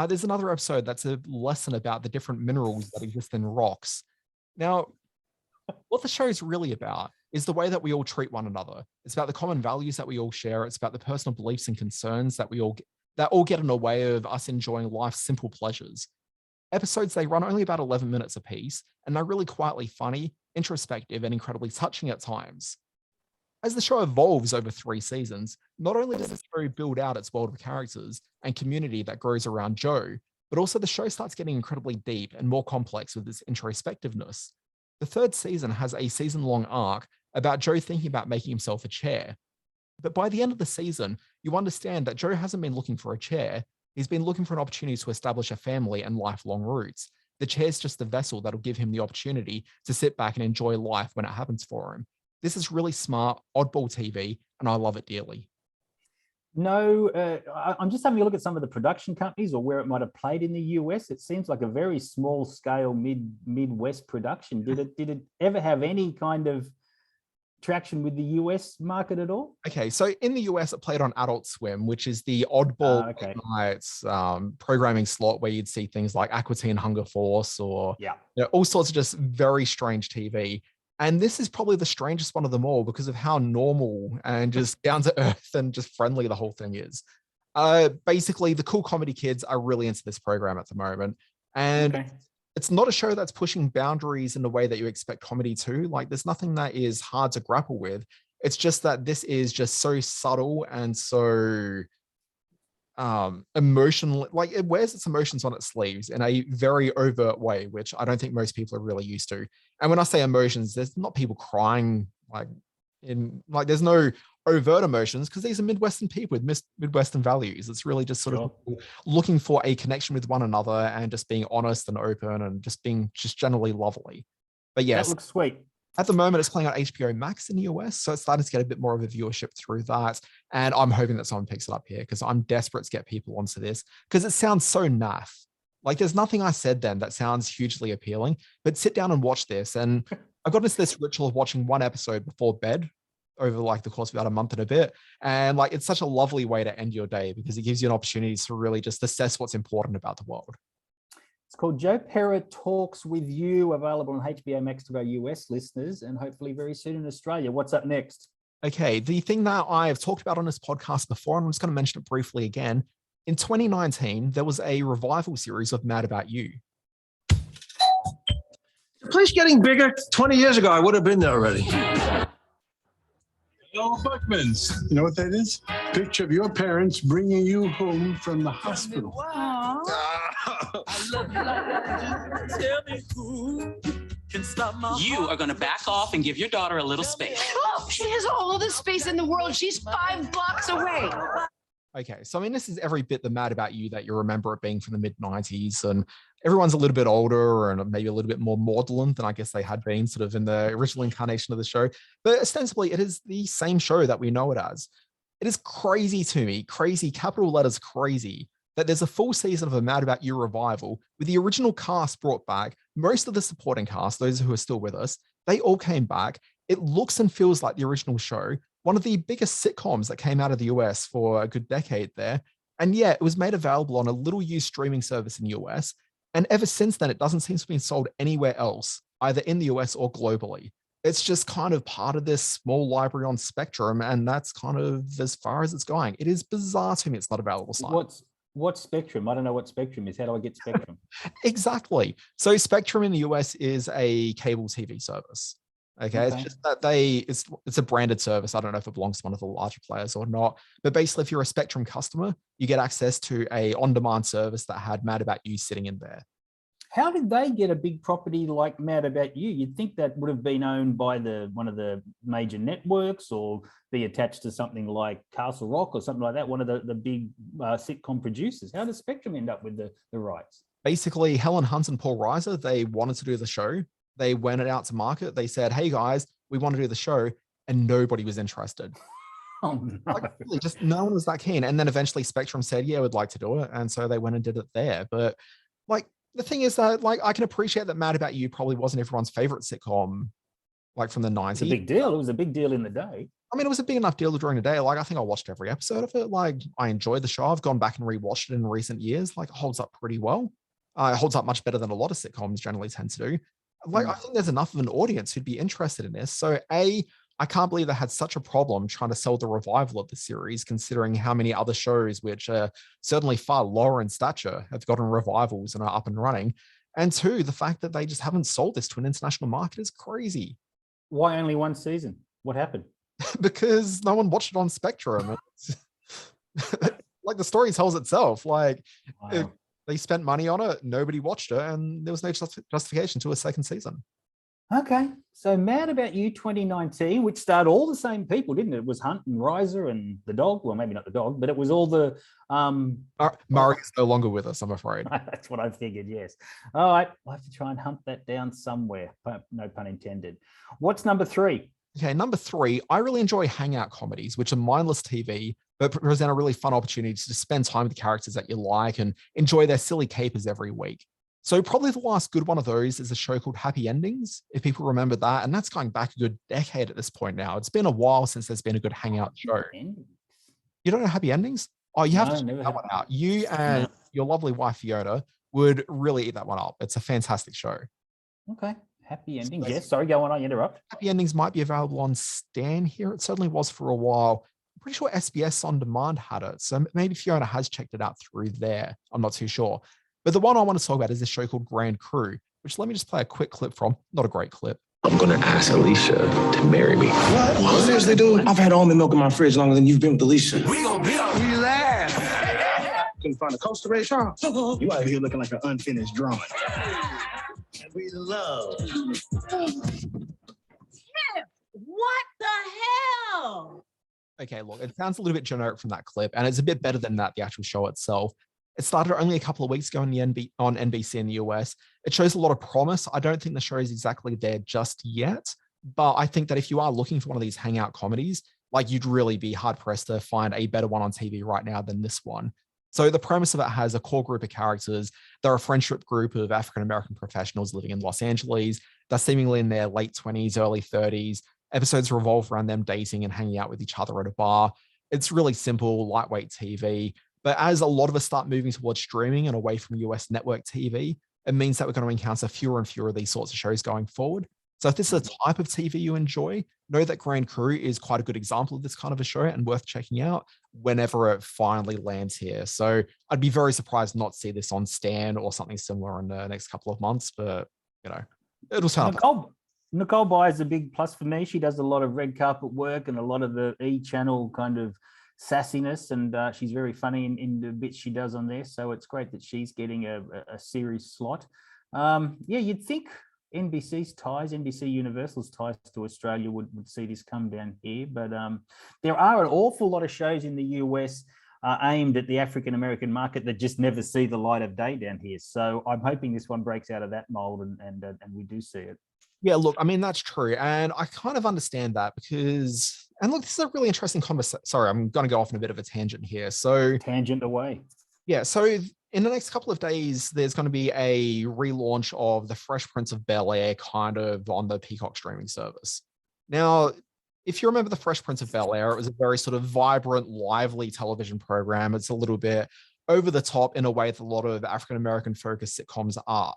There's another episode that's a lesson about the different minerals that exist in rocks. Now, what the show is really about is the way that we all treat one another. It's about the common values that we all share. It's about the personal beliefs and concerns that all get in the way of us enjoying life's simple pleasures. Episodes, they run only about 11 minutes apiece, and they're really quietly funny, introspective, and incredibly touching at times. As the show evolves over 3 seasons, not only does the show build out its world of characters and community that grows around Joe, but also the show starts getting incredibly deep and more complex with its introspectiveness. The 3rd season has a season-long arc about Joe thinking about making himself a chair. But by the end of the season, you understand that Joe hasn't been looking for a chair. He's been looking for an opportunity to establish a family and lifelong roots. The chair's just the vessel that'll give him the opportunity to sit back and enjoy life when it happens for him. This is really smart, oddball TV, and I love it dearly. No, I'm just having a look at some of the production companies or where it might have played in the US. It seems like a very small scale Midwest production. Did it ever have any kind of traction with the US market at all? Okay, so in the US, it played on Adult Swim, which is the oddball nights programming slot where you'd see things like Aqua Teen Hunger Force or all sorts of just very strange TV. And this is probably the strangest one of them all because of how normal and just down to earth and just friendly the whole thing is. Basically, the cool comedy kids are really into this program at the moment. And it's not a show that's pushing boundaries in the way that you expect comedy to. Like, there's nothing that is hard to grapple with. It's just that this is just so subtle and so emotional. Like, it wears its emotions on its sleeves in a very overt way, which I don't think most people are really used to. And when I say emotions, there's not people crying there's no overt emotions because these are Midwestern people with Midwestern values. It's really just sort of looking for a connection with one another and just being honest and open and just being just generally lovely. But yes, that looks sweet. At the moment, it's playing on HBO Max in the US, so it's starting to get a bit more of a viewership through that. And I'm hoping that someone picks it up here because I'm desperate to get people onto this because it sounds so naff. Like, there's nothing I said then that sounds hugely appealing, but sit down and watch this. And I got into this ritual of watching one episode before bed over like the course of about a month and a bit. And like, it's such a lovely way to end your day because it gives you an opportunity to really just assess what's important about the world. It's called Joe Pera Talks With You, available on HBO Max to our US listeners and hopefully very soon in Australia. What's up next? Okay, the thing that I've talked about on this podcast before, and I'm just going to mention it briefly again. In 2019, there was a revival series of Mad About You. The place getting bigger. 20 years ago, I would have been there already. Hello, Buckmans. You know what that is? Picture of your parents bringing you home from the hospital. Wow. I love you like tell me who can stop my You are going to back off and give your daughter a little space. Oh, she has all the space in the world. She's 5 blocks away. Okay, so I mean, this is every bit the Mad About You that you remember it being from the mid-90s, and everyone's a little bit older and maybe a little bit more maudlin than I guess they had been sort of in the original incarnation of the show. But ostensibly, it is the same show that we know it as. It is crazy to me, crazy, capital letters crazy, that there's a full season of a Mad About You revival with the original cast brought back. Most of the supporting cast, those who are still with us, they all came back. It looks and feels like the original show, one of the biggest sitcoms that came out of the US for a good decade there. And yeah, it was made available on a little used streaming service in the US. And ever since then, it doesn't seem to be sold anywhere else, either in the US or globally. It's just kind of part of this small library on Spectrum, and that's kind of as far as it's going. It is bizarre to me it's not available. What's Spectrum? I don't know what Spectrum is. How do I get Spectrum? Exactly. So Spectrum in the US is a cable TV service. Okay. It's just that it's a branded service. I don't know if it belongs to one of the larger players or not, but basically if you're a Spectrum customer, you get access to a on-demand service that had Mad About You sitting in there. How did they get a big property like Mad About You? You'd think that would have been owned by one of the major networks or be attached to something like Castle Rock or something like that, one of the big sitcom producers. How does Spectrum end up with the rights? Basically, Helen Hunt and Paul Reiser, they wanted to do the show. They went out to market. They said, hey guys, we want to do the show. And nobody was interested. Oh, no. Like, really, just no one was that keen. And then eventually Spectrum said, yeah, we'd like to do it. And so they went and did it there. But like, the thing is that like, I can appreciate that Mad About You probably wasn't everyone's favorite sitcom, like from the 90s. It's a big deal. It was a big deal in the day. I mean, it was a big enough deal during the day. Like, I think I watched every episode of it. Like, I enjoyed the show. I've gone back and rewatched it in recent years. Like, it holds up pretty well. It holds up much better than a lot of sitcoms generally tend to do. Like, I think there's enough of an audience who'd be interested in this. So I can't believe they had such a problem trying to sell the revival of the series, considering how many other shows, which are certainly far lower in stature, have gotten revivals and are up and running. And two, the fact that they just haven't sold this to an international market is crazy. Why only one season? What happened? Because no one watched it on Spectrum. Like, the story tells itself. Like, wow. They spent money on it, nobody watched it, and there was no justification to a second season. Okay, so Mad About You 2019, which starred all the same people, didn't it? It was Hunt and Riser and the dog. Well, maybe not the dog, but it was all the... Murray is no longer with us, I'm afraid. That's what I figured, yes. All right, I'll have to try and hunt that down somewhere. No pun intended. What's number 3? Okay, number 3, I really enjoy hangout comedies, which are mindless TV, but present a really fun opportunity to spend time with the characters that you like and enjoy their silly capers every week. So probably the last good one of those is a show called Happy Endings, if people remember that. And that's going back a good decade at this point now. It's been a while since there's been a good hangout show. You don't know Happy Endings? Oh, you have to check that one out. You and your lovely wife, Fiona, would really eat that one up. It's a fantastic show. Okay. Happy Endings. Yes. Sorry, go on. I interrupt. Happy Endings might be available on Stan here. It certainly was for a while. I'm pretty sure SBS On Demand had it. So maybe Fiona has checked it out through there. I'm not too sure. But the one I want to talk about is this show called Grand Crew, which let me just play a quick clip from. Not a great clip. I'm going to ask Alicia to marry me. What? Seriously, dude? I've had almond milk in my fridge longer than you've been with Alicia. We gonna be on. Relax. Couldn't find a coaster race, huh? You out here looking like an unfinished drawing. And we love. What the hell? Okay, look, it sounds a little bit generic from that clip, and it's a bit better than that, the actual show itself. It started only a couple of weeks ago on NBC in the US. It shows a lot of promise. I don't think the show is exactly there just yet, but I think that if you are looking for one of these hangout comedies, like you'd really be hard pressed to find a better one on TV right now than this one. So the premise of it has a core group of characters. They're a friendship group of African-American professionals living in Los Angeles. They're seemingly in their late 20s, early 30s. Episodes revolve around them dating and hanging out with each other at a bar. It's really simple, lightweight TV. But as a lot of us start moving towards streaming and away from US network TV, it means that we're going to encounter fewer and fewer of these sorts of shows going forward. So if this is a type of TV you enjoy, know that Grand Crew is quite a good example of this kind of a show and worth checking out whenever it finally lands here. So I'd be very surprised not to see this on Stan or something similar in the next couple of months, but you know, it'll turn up. Nicole Byer is a big plus for me. She does a lot of red carpet work and a lot of the E-channel kind of sassiness, and she's very funny in the bits she does on there. So it's great that she's getting a series slot. Yeah, you'd think NBC Universal's ties to Australia would see this come down here, but there are an awful lot of shows in the US aimed at the African-American market that just never see the light of day down here. So I'm hoping this one breaks out of that mold and we do see it. Yeah, look, I mean, that's true. And I kind of understand that because, and look, this is a really interesting conversation. Sorry, I'm going to go off on a bit of a tangent here. So tangent away. Yeah. So in the next couple of days, there's going to be a relaunch of the Fresh Prince of Bel-Air kind of on the Peacock streaming service. Now, if you remember the Fresh Prince of Bel-Air, it was a very sort of vibrant, lively television program. It's a little bit over the top in a way that a lot of African-American focused sitcoms are.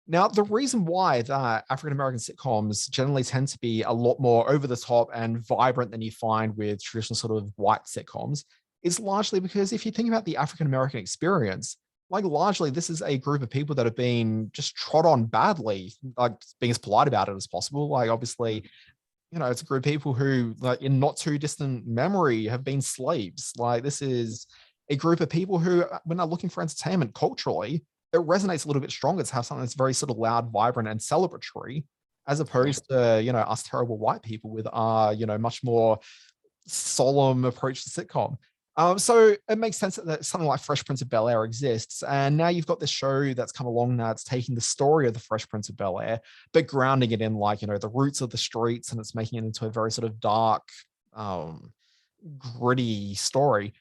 Now, the reason why that African-American sitcoms generally tend to be a lot more over the top and vibrant than you find with traditional sort of white sitcoms is largely because if you think about the African-American experience, like largely this is a group of people that have been just trod on badly, like being as polite about it as possible. Like obviously, you know, it's a group of people who like in not too distant memory have been slaves. Like this is a group of people who, when they're looking for entertainment culturally, it resonates a little bit stronger to have something that's very sort of loud, vibrant, and celebratory, as opposed to, you know, us terrible white people with our, you know, much more solemn approach to sitcom. So it makes sense that something like Fresh Prince of Bel-Air exists. And now you've got this show that's come along that's taking the story of the Fresh Prince of Bel-Air, but grounding it in like, you know, the roots of the streets, and it's making it into a very sort of dark, gritty story.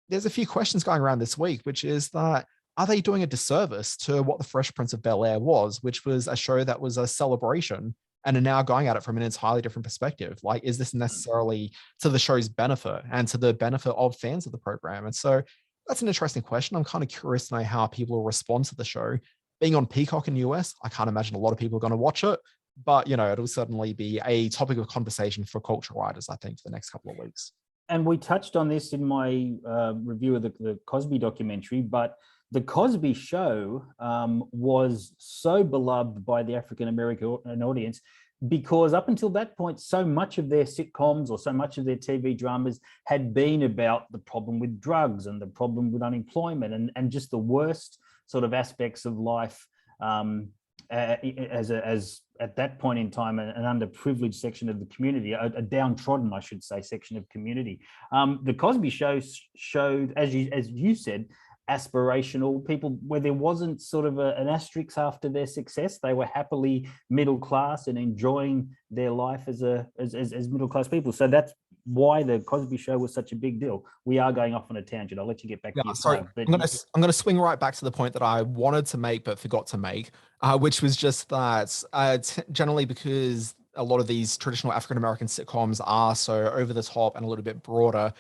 There's a few questions going around this week, which is that, are they doing a disservice to what the Fresh Prince of Bel-Air was, which was a show that was a celebration, and are now going at it from an entirely different perspective? Like, is this necessarily to the show's benefit and to the benefit of fans of the program? And so that's an interesting question. I'm kind of curious to know how people will respond to the show. Being on Peacock in the US, I can't imagine a lot of people are going to watch it, but, you know, it'll certainly be a topic of conversation for culture writers, I think, for the next couple of weeks. And we touched on this in my review of the Cosby documentary, but the Cosby Show was so beloved by the African-American audience because up until that point, so much of their sitcoms or so much of their TV dramas had been about the problem with drugs and the problem with unemployment and just the worst sort of aspects of life as at that point in time, an underprivileged section of the community, a downtrodden, I should say, section of community. The Cosby Show showed, as you said, aspirational people where there wasn't sort of an asterisk after their success. They were happily middle class and enjoying their life as middle class people. So that's why the Cosby Show was such a big deal. We are going off on a tangent. I'll let you get back to your sorry. time, but I'm gonna swing right back to the point that I wanted to make but forgot to make, which was just that generally because a lot of these traditional African American sitcoms are so over the top and a little bit broader,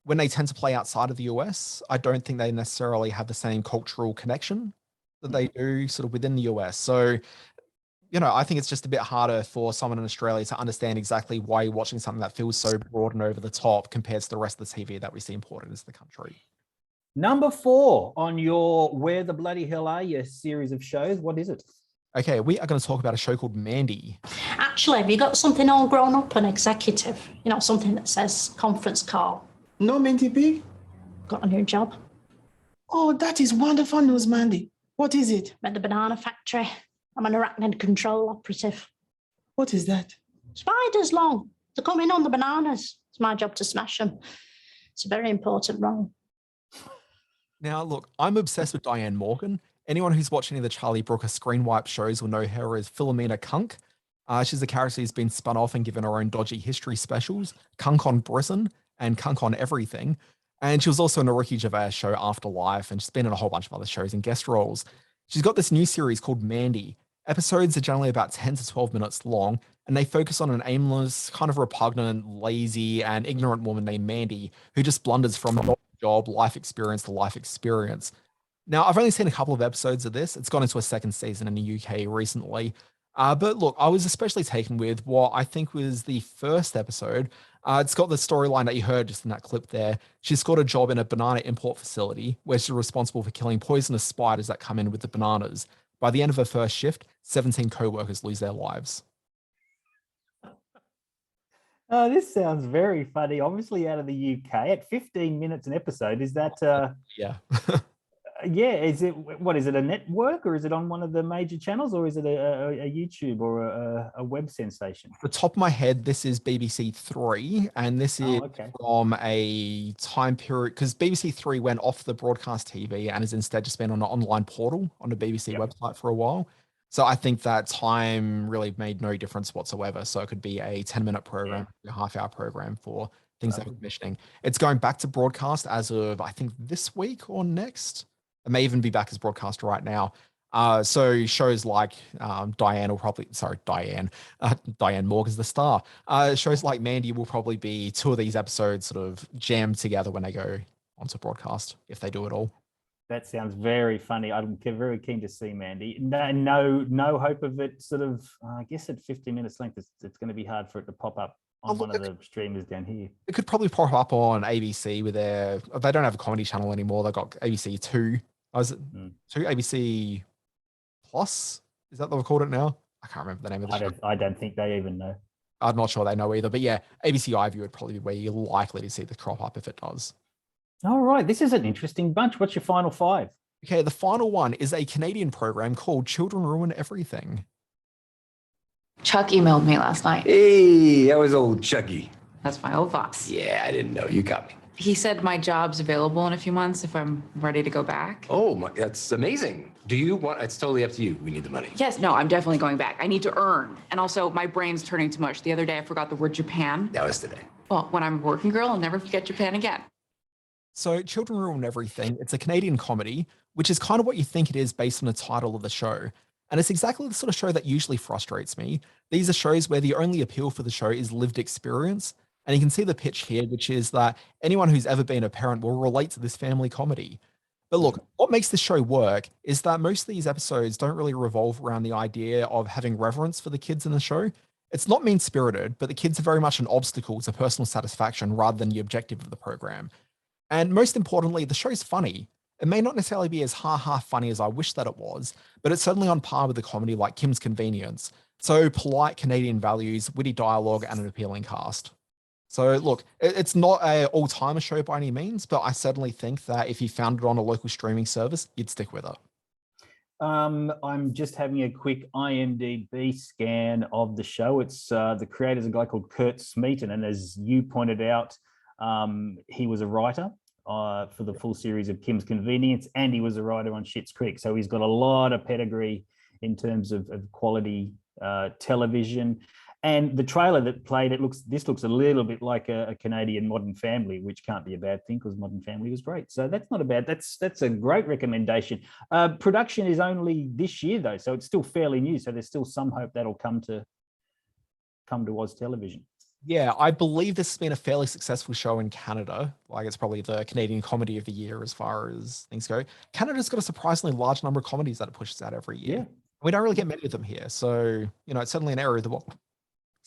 when they tend to play outside of the US, I don't think they necessarily have the same cultural connection that they do sort of within the US. So, you know, I think it's just a bit harder for someone in Australia to understand exactly why you're watching something that feels so broad and over the top compared to the rest of the TV that we see imported into the country. Number 4 on your Where the Bloody Hell Are You series of shows, what is it? Okay, we are going to talk about a show called Mandy. Actually, have you got something all grown up and executive? You know, something that says conference call. No, Minty Pig? Got a new job. Oh, that is wonderful news, Mandy. What is it? At the banana factory. I'm an arachnid control operative. What is that? Spiders, Long. They're coming on the bananas. It's my job to smash them. It's a very important role. Now, look, I'm obsessed with Diane Morgan. Anyone who's watched any of the Charlie Brooker Screen Wipe shows will know her as Philomena Kunk. She's a character who's been spun off and given her own dodgy history specials, Kunk on Britain and Kunk on Everything. And she was also in a Ricky Gervais show, Afterlife, and she's been in a whole bunch of other shows and guest roles. She's got this new series called Mandy. Episodes are generally about 10 to 12 minutes long, and they focus on an aimless, kind of repugnant, lazy, and ignorant woman named Mandy, who just blunders from job, life experience to life experience. Now, I've only seen a couple of episodes of this. It's gone into a second season in the UK recently. But look, I was especially taken with what I think was the first episode. It's got the storyline that you heard just in that clip there. She's got a job in a banana import facility where she's responsible for killing poisonous spiders that come in with the bananas. By the end of her first shift, 17 co-workers lose their lives. Oh, this sounds very funny. Obviously out of the UK at 15 minutes an episode. Is that... Yeah. Yeah, is it, what is it, a network or is it on one of the major channels or is it a YouTube or a web sensation? Off the top of my head, this is BBC 3, and this is from a time period, because BBC 3 went off the broadcast TV and has instead just been on an online portal on the BBC website for a while. So I think that time really made no difference whatsoever. So it could be a 10-minute program, a half-hour program for things that are commissioning. It's going back to broadcast as of, I think, this week or next. It may even be back as broadcast right now. So shows like Diane Morgan's the star. Shows like Mandy will probably be 2 of these episodes sort of jammed together when they go onto broadcast, if they do it all. That sounds very funny. I'm very keen to see Mandy. No hope of it sort of, I guess at 15 minutes length, it's going to be hard for it to pop up on one of the streamers down here. It could probably pop up on ABC with they don't have a comedy channel anymore. They've got ABC 2. Is it 2 ABC Plus? Is that what they called it now? I can't remember the name of the show. I don't think they even know. I'm not sure they know either. But yeah, ABC iView would probably be where you're likely to see the crop up if it does. All right. This is an interesting bunch. What's your final 5? Okay, the final one is a Canadian program called Children Ruin Everything. Chuck emailed me last night. Hey, that was old Chucky. That's my old boss. Yeah, I didn't know. You got me. He said my job's available in a few months if I'm ready to go back. Oh, that's amazing. Do you want, it's totally up to you. We need the money. Yes, no, I'm definitely going back. I need to earn. And also, my brain's turning too much. The other day, I forgot the word Japan. That was today. Well, when I'm a working girl, I'll never forget Japan again. So Children Ruin Everything, it's a Canadian comedy, which is kind of what you think it is based on the title of the show. And it's exactly the sort of show that usually frustrates me. These are shows where the only appeal for the show is lived experience. And you can see the pitch here, which is that anyone who's ever been a parent will relate to this family comedy. But look, what makes this show work is that most of these episodes don't really revolve around the idea of having reverence for the kids in the show. It's not mean-spirited, but the kids are very much an obstacle to personal satisfaction rather than the objective of the program. And most importantly, the show's funny. It may not necessarily be as ha-ha funny as I wish that it was, but it's certainly on par with a comedy like Kim's Convenience. So polite Canadian values, witty dialogue, and an appealing cast. So look, it's not an all-timer show by any means, but I certainly think that if you found it on a local streaming service, you'd stick with it. I'm just having a quick IMDb scan of the show. It's the creator's a guy called Kurt Smeaton, and as you pointed out, he was a writer for the full series of Kim's Convenience, and he was a writer on Schitt's Creek. So he's got a lot of pedigree in terms of quality television. And the trailer that played, this looks a little bit like a Canadian Modern Family, which can't be a bad thing because Modern Family was great. So that's not a bad, that's a great recommendation. Production is only this year though, so it's still fairly new. So there's still some hope that'll come to Oz Television. Yeah, I believe this has been a fairly successful show in Canada. Like it's probably the Canadian comedy of the year as far as things go. Canada's got a surprisingly large number of comedies that it pushes out every year. Yeah. We don't really get many of them here. So, it's certainly an area of the world.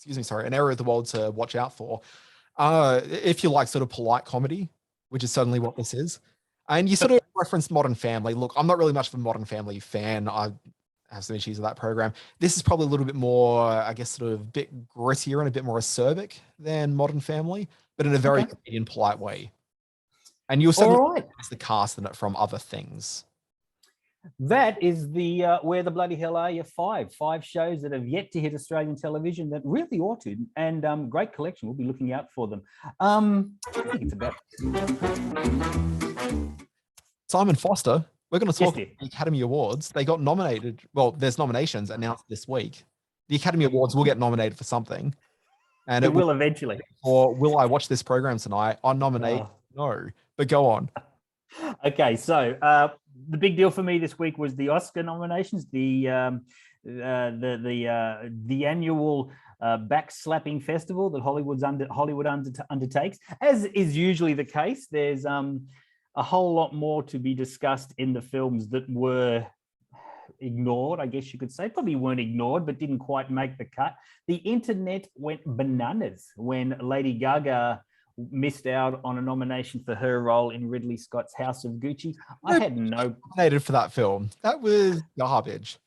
An area of the world to watch out for. If you like sort of polite comedy, which is certainly what this is. And you sort of referenced Modern Family. Look, I'm not really much of a Modern Family fan. I have some issues with that program. This is probably a little bit more, I guess, sort of a bit grittier and a bit more acerbic than Modern Family, but in a very Canadian, polite way. And you'll certainly recognize the cast in it from other things. That is the Where the Bloody Hell Are You? Five shows that have yet to hit Australian television that really ought to, and great collection. We'll be looking out for them. I think it's about Simon Foster. We're going to talk about the Academy Awards. They got nominated. Well, there's nominations announced this week. The Academy Awards will get nominated for something, and it will eventually. Or will I watch this program tonight? On nominate? No, but go on. Okay, so the big deal for me this week was the Oscar nominations, the annual backslapping festival that Hollywood undertakes. As is usually the case, there's a whole lot more to be discussed in the films that were ignored, I guess you could say. Probably weren't ignored, but didn't quite make the cut. The internet went bananas when Lady Gaga missed out on a nomination for her role in Ridley Scott's House of Gucci. I had no nominated for that film. That was garbage.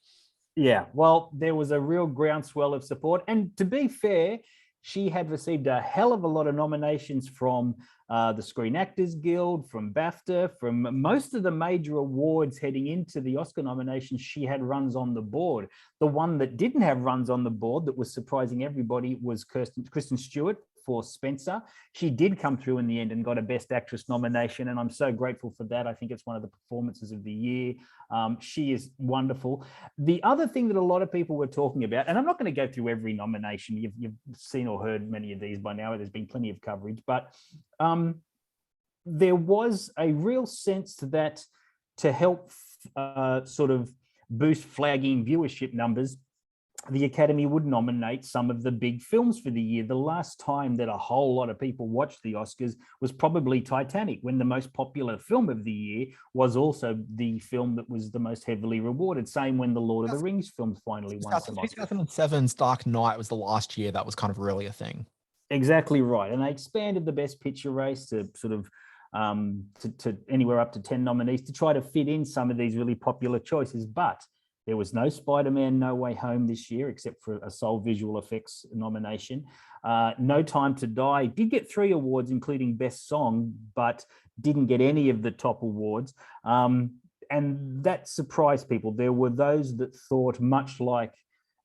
Yeah, well, there was a real groundswell of support, and to be fair, she had received a hell of a lot of nominations from the Screen Actors Guild, from BAFTA, from most of the major awards heading into the Oscar nominations. She had runs on the board. The one that didn't have runs on the board that was surprising everybody was Kristen Stewart for Spencer. She did come through in the end and got a Best Actress nomination, and I'm so grateful for that. I think it's one of the performances of the year. She is wonderful. The other thing that a lot of people were talking about, and I'm not going to go through every nomination, you've seen or heard many of these by now, there's been plenty of coverage, but there was a real sense that to help sort of boost flagging viewership numbers, the Academy would nominate some of the big films for the year. The last time that a whole lot of people watched the Oscars was probably Titanic, when the most popular film of the year was also the film that was the most heavily rewarded. Same when the Lord of the Rings films finally won some Oscars. 2007's Dark Knight was the last year that was kind of really a thing. Exactly right. And they expanded the Best Picture race to sort of to anywhere up to 10 nominees to try to fit in some of these really popular choices. But there was no Spider-Man No Way Home this year, except for a sole visual effects nomination. No Time to Die did get 3 awards, including Best Song, but didn't get any of the top awards. And that surprised people. There were those that thought, much like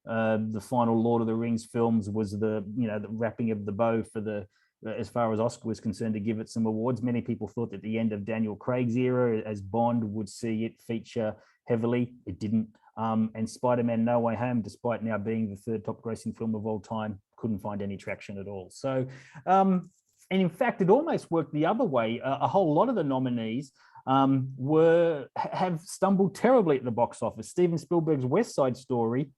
the final Lord of the Rings films was the wrapping of the bow for the, as far as Oscar was concerned, to give it some awards. Many people thought that the end of Daniel Craig's era as Bond would see it feature heavily. It didn't. And Spider-Man No Way Home, despite now being the 3rd top grossing film of all time, couldn't find any traction at all. So, and in fact, it almost worked the other way. A whole lot of the nominees have stumbled terribly at the box office. Steven Spielberg's West Side Story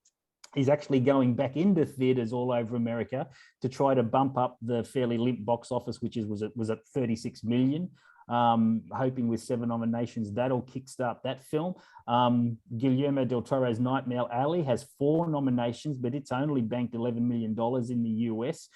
is actually going back into theaters all over America to try to bump up the fairly limp box office, which was at 36 million. Hoping with 7 nominations, that'll kickstart that film. Guillermo del Toro's Nightmare Alley has 4 nominations, but it's only banked $11 million in the US.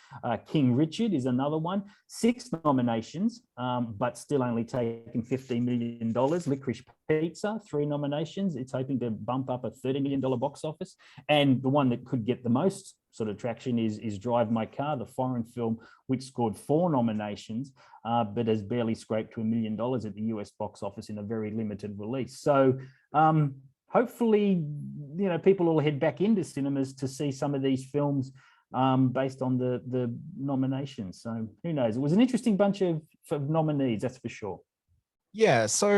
King Richard is another one, 6 nominations, but still only taking $15 million. Licorice Pizza, 3 nominations. It's hoping to bump up a $30 million box office. And the one that could get the most sort of traction is Drive My Car, the foreign film, which scored 4 nominations, but has barely scraped to $1 million at the US box office in a very limited release. So hopefully, people will head back into cinemas to see some of these films based on the nominations. So who knows? It was an interesting bunch of nominees, that's for sure. Yeah, so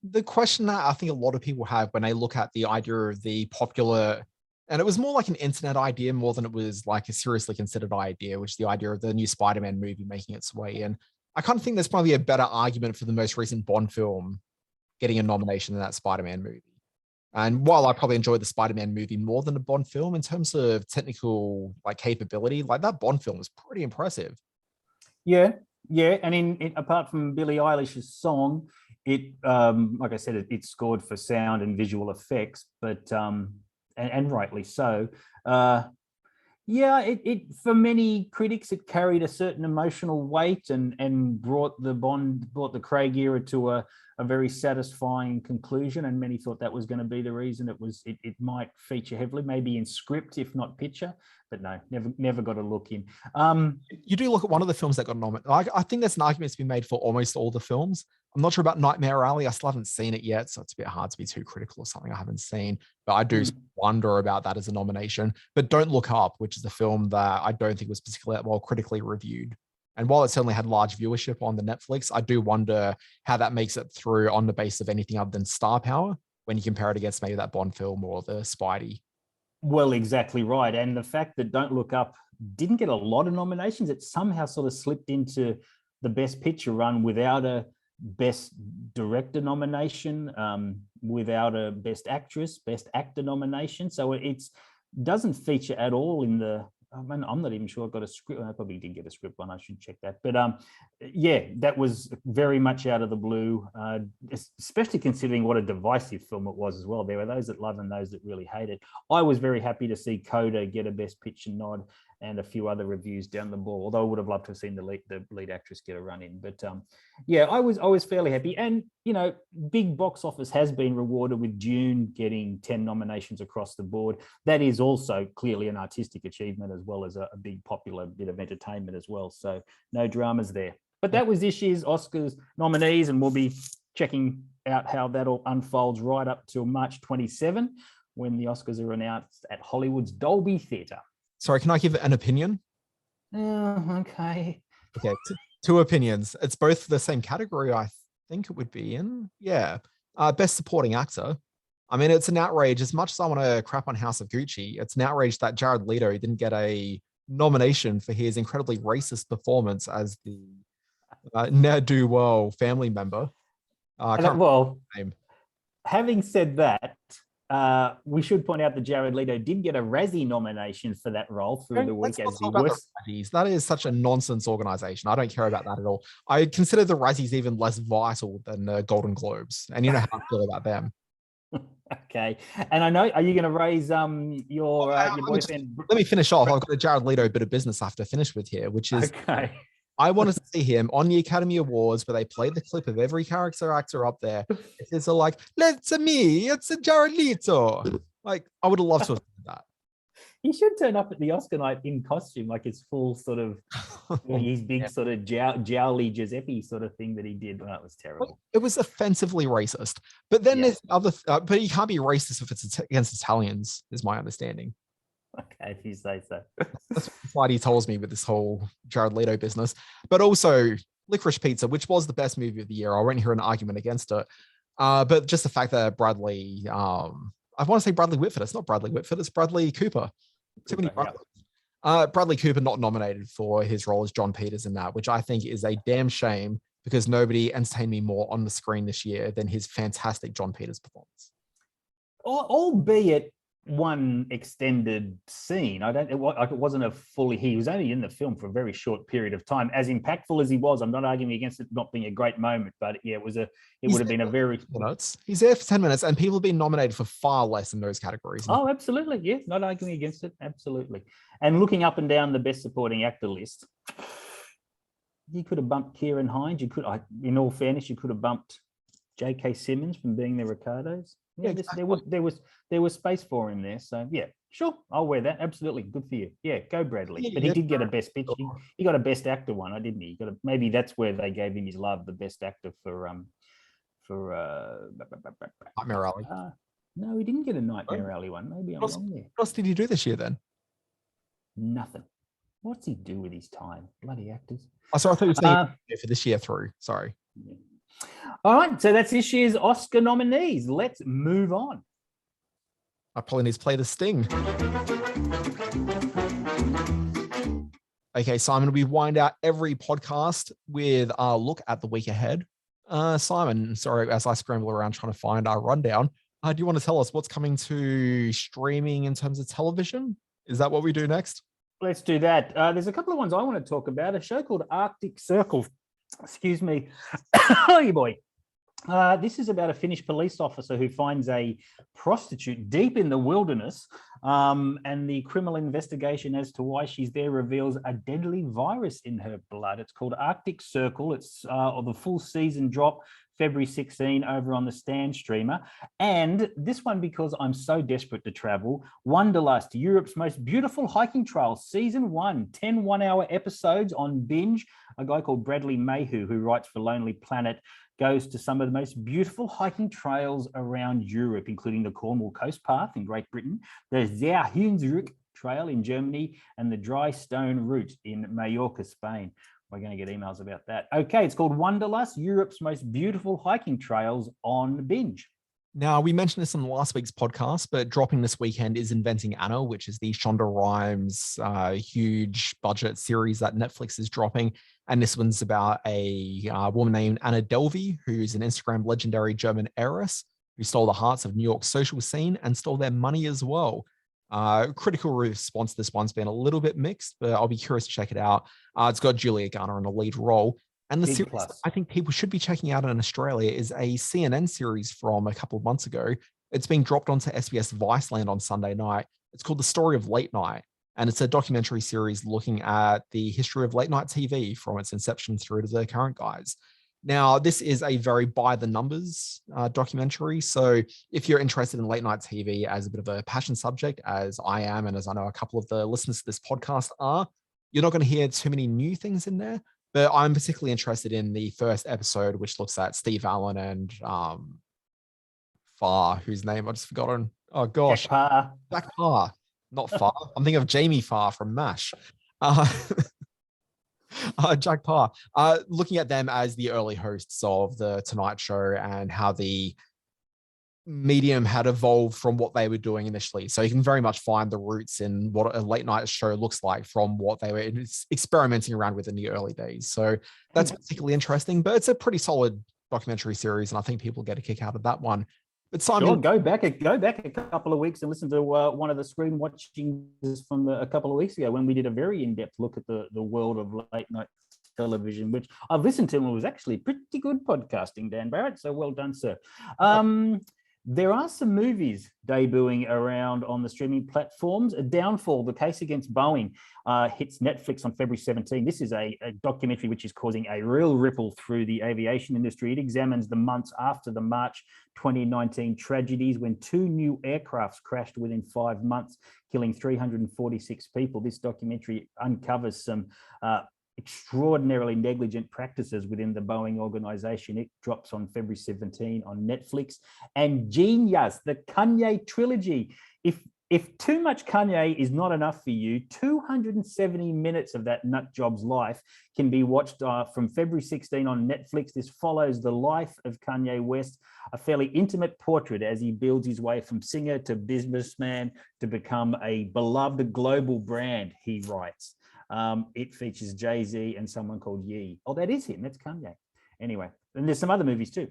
the question that I think a lot of people have when they look at the idea of the popular, and it was more like an internet idea more than it was like a seriously considered idea, which is the idea of the new Spider-Man movie making its way in. I kind of think there's probably a better argument for the most recent Bond film getting a nomination than that Spider-Man movie. And while I probably enjoyed the Spider-Man movie more than the Bond film in terms of technical like capability, like that Bond film was pretty impressive. Yeah, and in apart from Billie Eilish's song, it like I said, it scored for sound and visual effects, but and rightly so. It for many critics it carried a certain emotional weight and brought the Craig era to a very satisfying conclusion, and many thought that was going to be the reason it might feature heavily, maybe in script if not picture, but no, never got a look in. You do look at one of the films that got nominated. I think there's an argument to be made for almost all the films. I'm not sure about Nightmare Alley. I still haven't seen it yet, so it's a bit hard to be too critical of something I haven't seen. But I do wonder about that as a nomination. But Don't Look Up, which is a film that I don't think was particularly well critically reviewed. And while it certainly had large viewership on the Netflix, I do wonder how that makes it through on the basis of anything other than star power when you compare it against maybe that Bond film or the Spidey. Well, exactly right. And the fact that Don't Look Up didn't get a lot of nominations, it somehow sort of slipped into the Best Picture run without a Best Director nomination, without a Best Actress, Best Actor nomination. So it doesn't feature at all in the, I'm not even sure I got a script. I probably did get a script one. I should check that. But that was very much out of the blue, especially considering what a divisive film it was as well. There were those that loved and those that really hated. I was very happy to see Coda get a Best Picture nod and a few other reviews down the ball, although I would have loved to have seen the lead actress get a run in. But I was fairly happy. And, big box office has been rewarded with Dune getting 10 nominations across the board. That is also clearly an artistic achievement as well as a big popular bit of entertainment as well. So no dramas there. But that was this year's Oscars nominees, and we'll be checking out how that all unfolds right up till March 27, when the Oscars are announced at Hollywood's Dolby Theatre. Sorry, can I give an opinion? Okay. Okay, two opinions. It's both the same category I think it would be in. Yeah. Best Supporting Actor. I mean, it's an outrage. As much as I want to crap on House of Gucci, it's an outrage that Jared Leto didn't get a nomination for his incredibly racist performance as the ne'er-do-well family member. Having said that, we should point out that Jared Leto did get a Razzie nomination for that role through the week as the worst. That is such a nonsense organization. I don't care about that at all. I consider the Razzies even less vital than the Golden Globes, and you know how I feel about them. Okay, and I know, are you going to raise your boyfriend? Let me finish off. I've got a Jared Leto bit of business I have to finish with here, which is I wanted to see him on the Academy Awards where they played the clip of every character actor up there. It's like, it's me, it's a Jared Leto. Like, I would have loved to have done that. He should turn up at the Oscar night in costume, like his full sort of, his big sort of jowly Giuseppe sort of thing that he did. Well, that was terrible. It was offensively racist. But then there's other, but you can't be racist if it's against Italians, is my understanding. Okay, if you say so. That's what he tells me with this whole Jared Leto business. But also Licorice Pizza, which was the best movie of the year. I won't hear an argument against it. But just the fact that Bradley, I want to say Bradley Whitford. It's not Bradley Whitford. It's Bradley Cooper. Too many Bradley. Bradley Cooper not nominated for his role as John Peters in that, which I think is a damn shame because nobody entertained me more on the screen this year than his fantastic John Peters performance. Albeit one extended scene. It wasn't a fully, he was only in the film for a very short period of time. As impactful as he was, I'm not arguing against it not being a great moment, but yeah, it would have been a very... He's there for 10 minutes and people have been nominated for far less in those categories. Oh, absolutely. Yeah, not arguing against it. Absolutely. And looking up and down the best supporting actor list, you could have bumped Kieran Hines. You could, in all fairness, you could have bumped J.K. Simmons from Being the Ricardos. Yeah, there was space for him there. So yeah, sure, I'll wear that. Absolutely, good for you. Yeah, go Bradley. But he did get a best picture. He got a best actor one, didn't he? Maybe that's where they gave him his love, the best actor for Nightmare Alley. No, he didn't get a Nightmare Alley one. Maybe I'm wrong there. What else did he do this year then? Nothing. What's he do with his time? Bloody actors. Oh, sorry, I thought you were saying for this year through. Sorry. Yeah. All right, so that's this year's Oscar nominees. Let's move on. I probably need to play the sting. Okay, Simon, we wind out every podcast with a look at the week ahead. Simon, sorry, as I scramble around trying to find our rundown, do you want to tell us what's coming to streaming in terms of television? Is that what we do next? Let's do that. There's a couple of ones I want to talk about. A show called Arctic Circle. Excuse me. Oh, boy. This is about a Finnish police officer who finds a prostitute deep in the wilderness, and the criminal investigation as to why she's there reveals a deadly virus in her blood. It's called Arctic Circle. It's the full season drop February 16 over on the Stan streamer. And this one, because I'm so desperate to travel, Wanderlust, Europe's most beautiful hiking trail, season 1, 10 one-hour episodes on binge. A guy called Bradley Mayhew, who writes for Lonely Planet, goes to some of the most beautiful hiking trails around Europe, including the Cornwall Coast Path in Great Britain, the Zeehunsrück Trail in Germany, and the Dry Stone Route in Mallorca, Spain. We're going to get emails about that. Okay, it's called Wanderlust, Europe's most beautiful hiking trails on binge. Now, we mentioned this on last week's podcast, but dropping this weekend is Inventing Anna, which is the Shonda Rhimes huge budget series that Netflix is dropping. And this one's about a woman named Anna Delvey, who's an Instagram legendary German heiress who stole the hearts of New York's social scene and stole their money as well. Critical response to this one's been a little bit mixed, but I'll be curious to check it out. It's got Julia Garner in a lead role. And the series I think people should be checking out in Australia is a CNN series from a couple of months ago. It's being dropped onto SBS Viceland on Sunday night. It's called The Story of Late Night. And it's a documentary series looking at the history of late night TV from its inception through to the current guys. Now, this is a very by the numbers documentary. So if you're interested in late night TV as a bit of a passion subject, as I am, and as I know a couple of the listeners to this podcast are, you're not going to hear too many new things in there. But I'm particularly interested in the first episode, which looks at Steve Allen and Farr, whose name I've just forgotten. Oh, gosh. Jack Parr. Not Farr. I'm thinking of Jamie Farr from MASH. Jack Parr. Looking at them as the early hosts of The Tonight Show and how the medium had evolved from what they were doing initially. So you can very much find the roots in what a late night show looks like from what they were experimenting around with in the early days. So that's particularly interesting, but it's a pretty solid documentary series, and I think people get a kick out of that one. But Simon, sure, go back a couple of weeks and listen to one of the screen watching from a couple of weeks ago when we did a very in-depth look at the world of late night television, which I've listened to and was actually pretty good podcasting, Dan Barrett. So well done, sir. There are some movies debuting around on the streaming platforms. Downfall, The Case Against Boeing, hits Netflix on February 17. This is a documentary which is causing a real ripple through the aviation industry. It examines the months after the March 2019 tragedies when 2 new aircrafts crashed within 5 months, killing 346 people. This documentary uncovers some extraordinarily negligent practices within the Boeing organization. It drops on February 17 on Netflix. And Genius, the Kanye trilogy. If too much Kanye is not enough for you, 270 minutes of that nut job's life can be watched from February 16 on Netflix. This follows the life of Kanye West, a fairly intimate portrait as he builds his way from singer to businessman to become a beloved global brand, he writes. It features Jay-Z and someone called Ye. Oh, that is him. That's Kanye. Anyway, and there's some other movies too.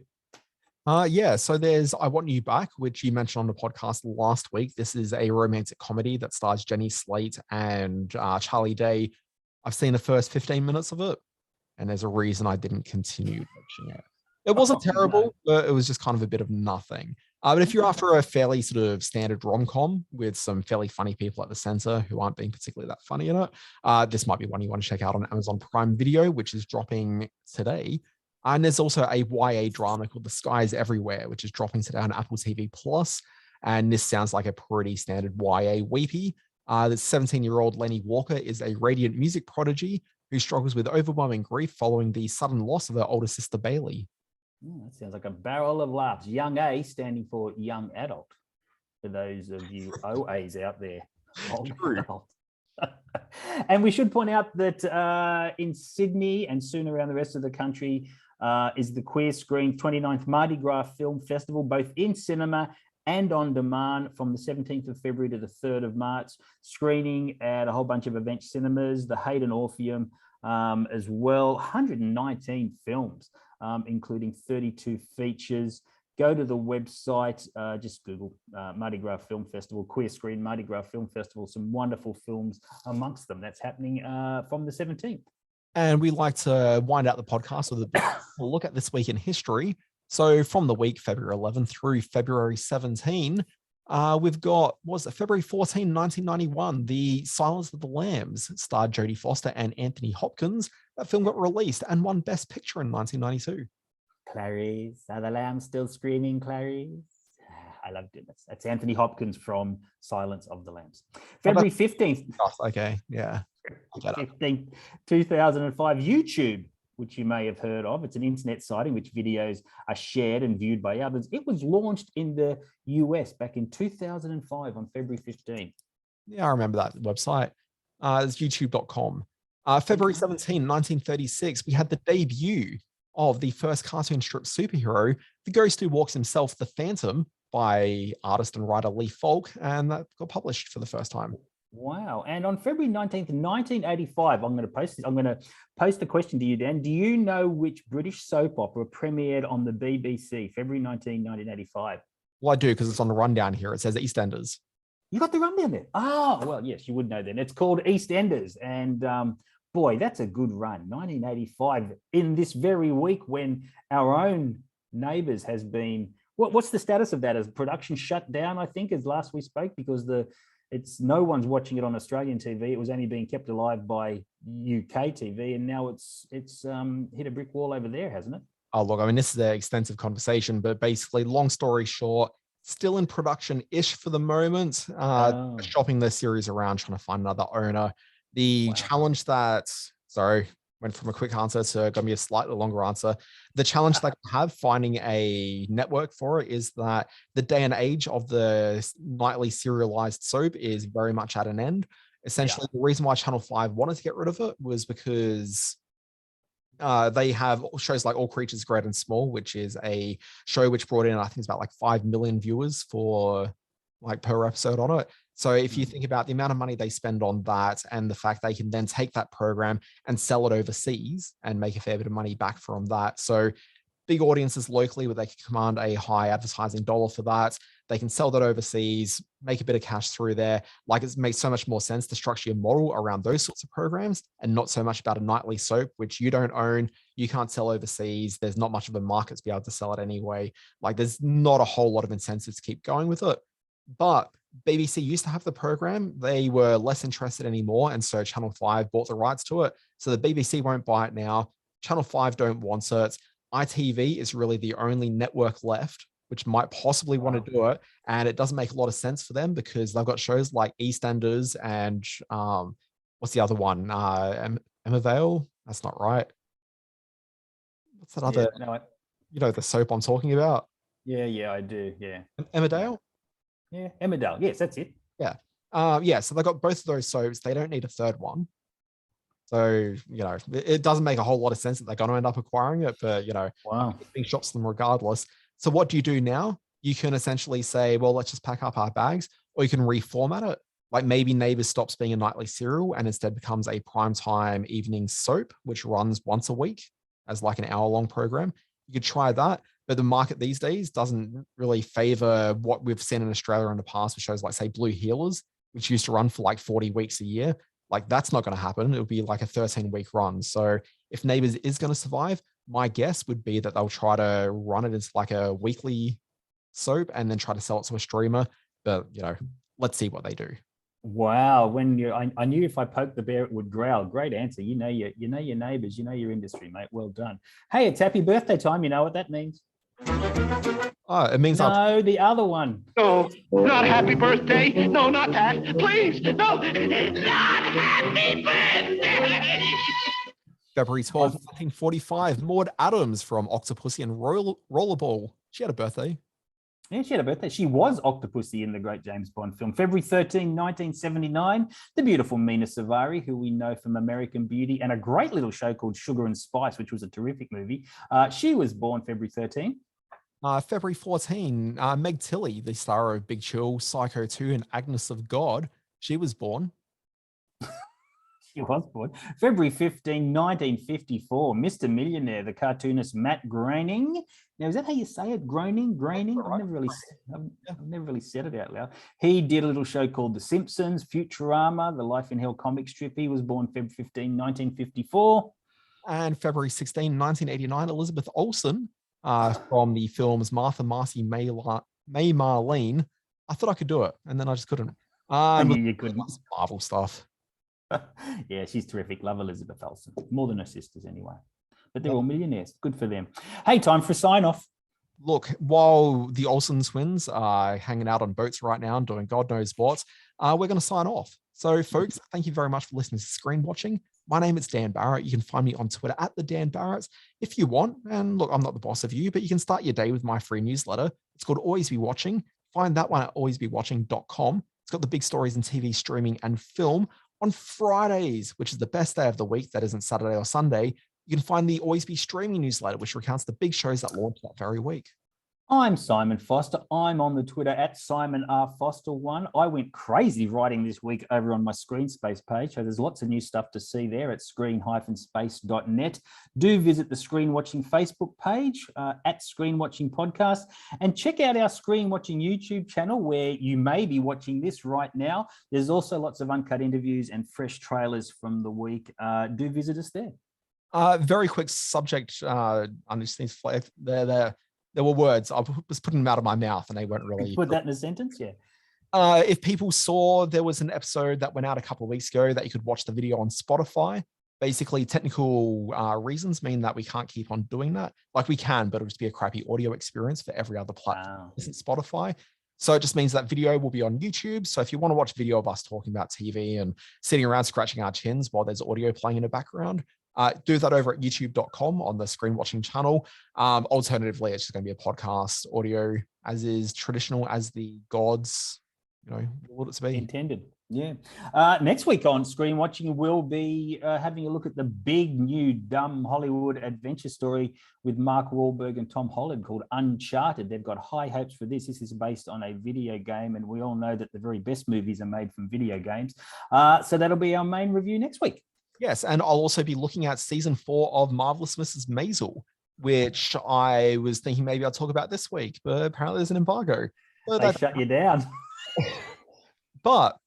Yeah, so there's I Want You Back, which you mentioned on the podcast last week. This is a romantic comedy that stars Jenny Slate and Charlie Day. I've seen the first 15 minutes of it, and there's a reason I didn't continue watching it. It wasn't terrible, but it was just kind of a bit of nothing. But if you're after a fairly sort of standard rom-com with some fairly funny people at the center who aren't being particularly that funny in it, this might be one you want to check out on Amazon Prime Video, which is dropping today. And there's also a YA drama called The Sky is Everywhere, which is dropping today on Apple TV Plus. And this sounds like a pretty standard YA weepy. The 17-year-old Lenny Walker is a radiant music prodigy who struggles with overwhelming grief following the sudden loss of her older sister, Bailey. That sounds like a barrel of laughs. Young A standing for young adult. for those of you OAs out there. And we should point out that in Sydney and soon around the rest of the country is the Queer Screen 29th Mardi Gras Film Festival, both in cinema and on demand from the 17th of February to the 3rd of March, screening at a whole bunch of event cinemas, the Hayden Orpheum as well, 119 films, including 32 features. Go to the website, just Google Mardi Gras Film Festival, Queer Screen Mardi Gras Film Festival, some wonderful films amongst them. That's happening from the 17th. And we like to wind out the podcast with a look at this week in history. So from the week, February 11 through February 17, we've got, February 14, 1991, The Silence of the Lambs, starred Jodie Foster and Anthony Hopkins. That film got released and won Best Picture in 1992. Clarice, are the lambs still screaming, Clarice? I love doing this. That's Anthony Hopkins from Silence of the Lambs. February 15th. Okay, yeah. 15th, 2005, YouTube, which you may have heard of. It's an internet site in which videos are shared and viewed by others. It was launched in the US back in 2005 on February 15th. Yeah, I remember that website. It's youtube.com. February 17, 1936, we had the debut of the first cartoon strip superhero, The Ghost Who Walks Himself, The Phantom, by artist and writer Lee Falk, and that got published for the first time. Wow. And on February 19th, 1985, I'm going to post this. I'm going to post the question to you, Dan. Do you know which British soap opera premiered on the BBC, February 19, 1985? Well, I do, because it's on the rundown here. It says EastEnders. You got the rundown there? Oh, well, yes, you would know then. It's called EastEnders. And boy, that's a good run. 1985, in this very week when our own Neighbours has been... What's the status of that? Has production shut down, I think, as last we spoke, because no one's watching it on Australian TV. It was only being kept alive by UK TV, and now it's hit a brick wall over there, hasn't it? Oh, look, I mean, this is an extensive conversation, but basically, long story short, still in production-ish for the moment, shopping the series around, trying to find another owner. The challenge that, went from a quick answer to going to be a slightly longer answer. The challenge that I have finding a network for it is that the day and age of the nightly serialized soap is very much at an end. Essentially, the reason why Channel 5 wanted to get rid of it was because they have shows like All Creatures Great and Small, which is a show which brought in, I think it's about like 5 million viewers for like per episode on it. So if you think about the amount of money they spend on that and the fact they can then take that program and sell it overseas and make a fair bit of money back from that. So big audiences locally where they can command a high advertising dollar for that. They can sell that overseas, make a bit of cash through there. Like it makes so much more sense to structure your model around those sorts of programs and not so much about a nightly soap, which you don't own, you can't sell overseas. There's not much of a market to be able to sell it anyway. Like there's not a whole lot of incentive to keep going with it. But BBC used to have the program. They were less interested anymore. And so Channel 5 bought the rights to it. So the BBC won't buy it now. Channel 5 don't want it. ITV is really the only network left which might possibly want to do it. And it doesn't make a lot of sense for them because they've got shows like EastEnders and what's the other one? Emmerdale? That's not right. What's that other? You know the soap I'm talking about? Yeah, I do. Yeah. Emmerdale? Yeah, Emmerdale. Yes, that's it. Yeah. So they've got both of those soaps. They don't need a third one. So, it doesn't make a whole lot of sense that they're going to end up acquiring it, but, wow, it shops them regardless. So what do you do now? You can essentially say, well, let's just pack up our bags, or you can reformat it. Like maybe Neighbours stops being a nightly serial and instead becomes a primetime evening soap, which runs once a week as like an hour-long program. You could try that. But the market these days doesn't really favor what we've seen in Australia in the past with shows like, say, Blue Heelers, which used to run for like 40 weeks a year. Like that's not going to happen. It'll be like a 13-week run. So if Neighbours is going to survive, my guess would be that they'll try to run it as like a weekly soap and then try to sell it to a streamer. But, let's see what they do. Wow. I knew if I poked the bear, it would growl. Great answer. You know your neighbours, you know your industry, mate. Well done. Hey, it's happy birthday time. You know what that means? Oh, it means no, the other one. No, not happy birthday. No, not that. Please, no, not happy birthday. February 12th, 1945, Maud Adams from Octopussy and Rollerball. She had a birthday. Yeah, she had a birthday. She was Octopussy in the great James Bond film. February 13, 1979, the beautiful Mina Savari, who we know from American Beauty and a great little show called Sugar and Spice, which was a terrific movie. She was born February 13. February 14, Meg Tilly, the star of Big Chill, Psycho 2, and Agnes of God. She was born. She was born. February 15, 1954, Mr. Millionaire, the cartoonist Matt Groening. Now, is that how you say it? Groening? I've never really said it out loud. He did a little show called The Simpsons, Futurama, the Life in Hell comic strip. He was born February 15, 1954. And February 16, 1989, Elizabeth Olsen from the films Martha, Marcy, May, Marlene. I thought I could do it, and then I just couldn't. I knew you couldn't. Marvel stuff. Yeah, she's terrific. Love Elizabeth Olsen. More than her sisters anyway. But they're all millionaires. Good for them. Hey, time for a sign-off. Look, while the Olsen twins are hanging out on boats right now and doing God knows what, we're going to sign off. So, folks, thank you very much for listening to Screen Watching. My name is Dan Barrett. You can find me on Twitter at the Dan Barrett if you want. And look, I'm not the boss of you, but you can start your day with my free newsletter. It's called Always Be Watching. Find that one at alwaysbewatching.com. It's got the big stories in TV, streaming, and film. On Fridays, which is the best day of the week, that isn't Saturday or Sunday, you can find the Always Be Streaming newsletter, which recounts the big shows that launch that very week. I'm Simon Foster. I'm on the Twitter at Simon R. Foster1. I went crazy writing this week over on my Screen Space page. So there's lots of new stuff to see there at screen-space.net. Do visit the Screen Watching Facebook page at Screen Watching Podcast, and check out our Screen Watching YouTube channel where you may be watching this right now. There's also lots of uncut interviews and fresh trailers from the week. Do visit us there. Very quick subject. There were words. I was putting them out of my mouth and they weren't really... Put that in a sentence, yeah. If people saw, there was an episode that went out a couple of weeks ago that you could watch the video on Spotify. Basically, technical reasons mean that we can't keep on doing that. Like we can, but it'll just be a crappy audio experience for every other platform. Isn't Spotify. So it just means that video will be on YouTube. So if you want to watch video of us talking about TV and sitting around scratching our chins while there's audio playing in the background, do that over at youtube.com on the Screen Watching channel. Alternatively, it's just going to be a podcast audio, as is traditional as the gods, want it to be. Intended. Yeah. Next week on Screen Watching, we'll be having a look at the big new dumb Hollywood adventure story with Mark Wahlberg and Tom Holland called Uncharted. They've got high hopes for this. This is based on a video game, and we all know that the very best movies are made from video games. So that'll be our main review next week. Yes, and I'll also be looking at season 4 of Marvelous Mrs. Maisel, which I was thinking maybe I'll talk about this week, but apparently there's an embargo. They shut you down. But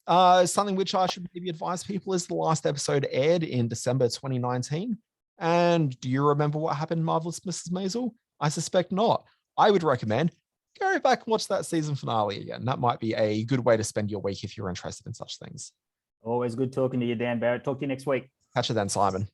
something which I should maybe advise people is the last episode aired in December 2019. And do you remember what happened in Marvelous Mrs. Maisel? I suspect not. I would recommend go back and watch that season finale again. That might be a good way to spend your week if you're interested in such things. Always good talking to you, Dan Barrett. Talk to you next week. Catch you then, Simon.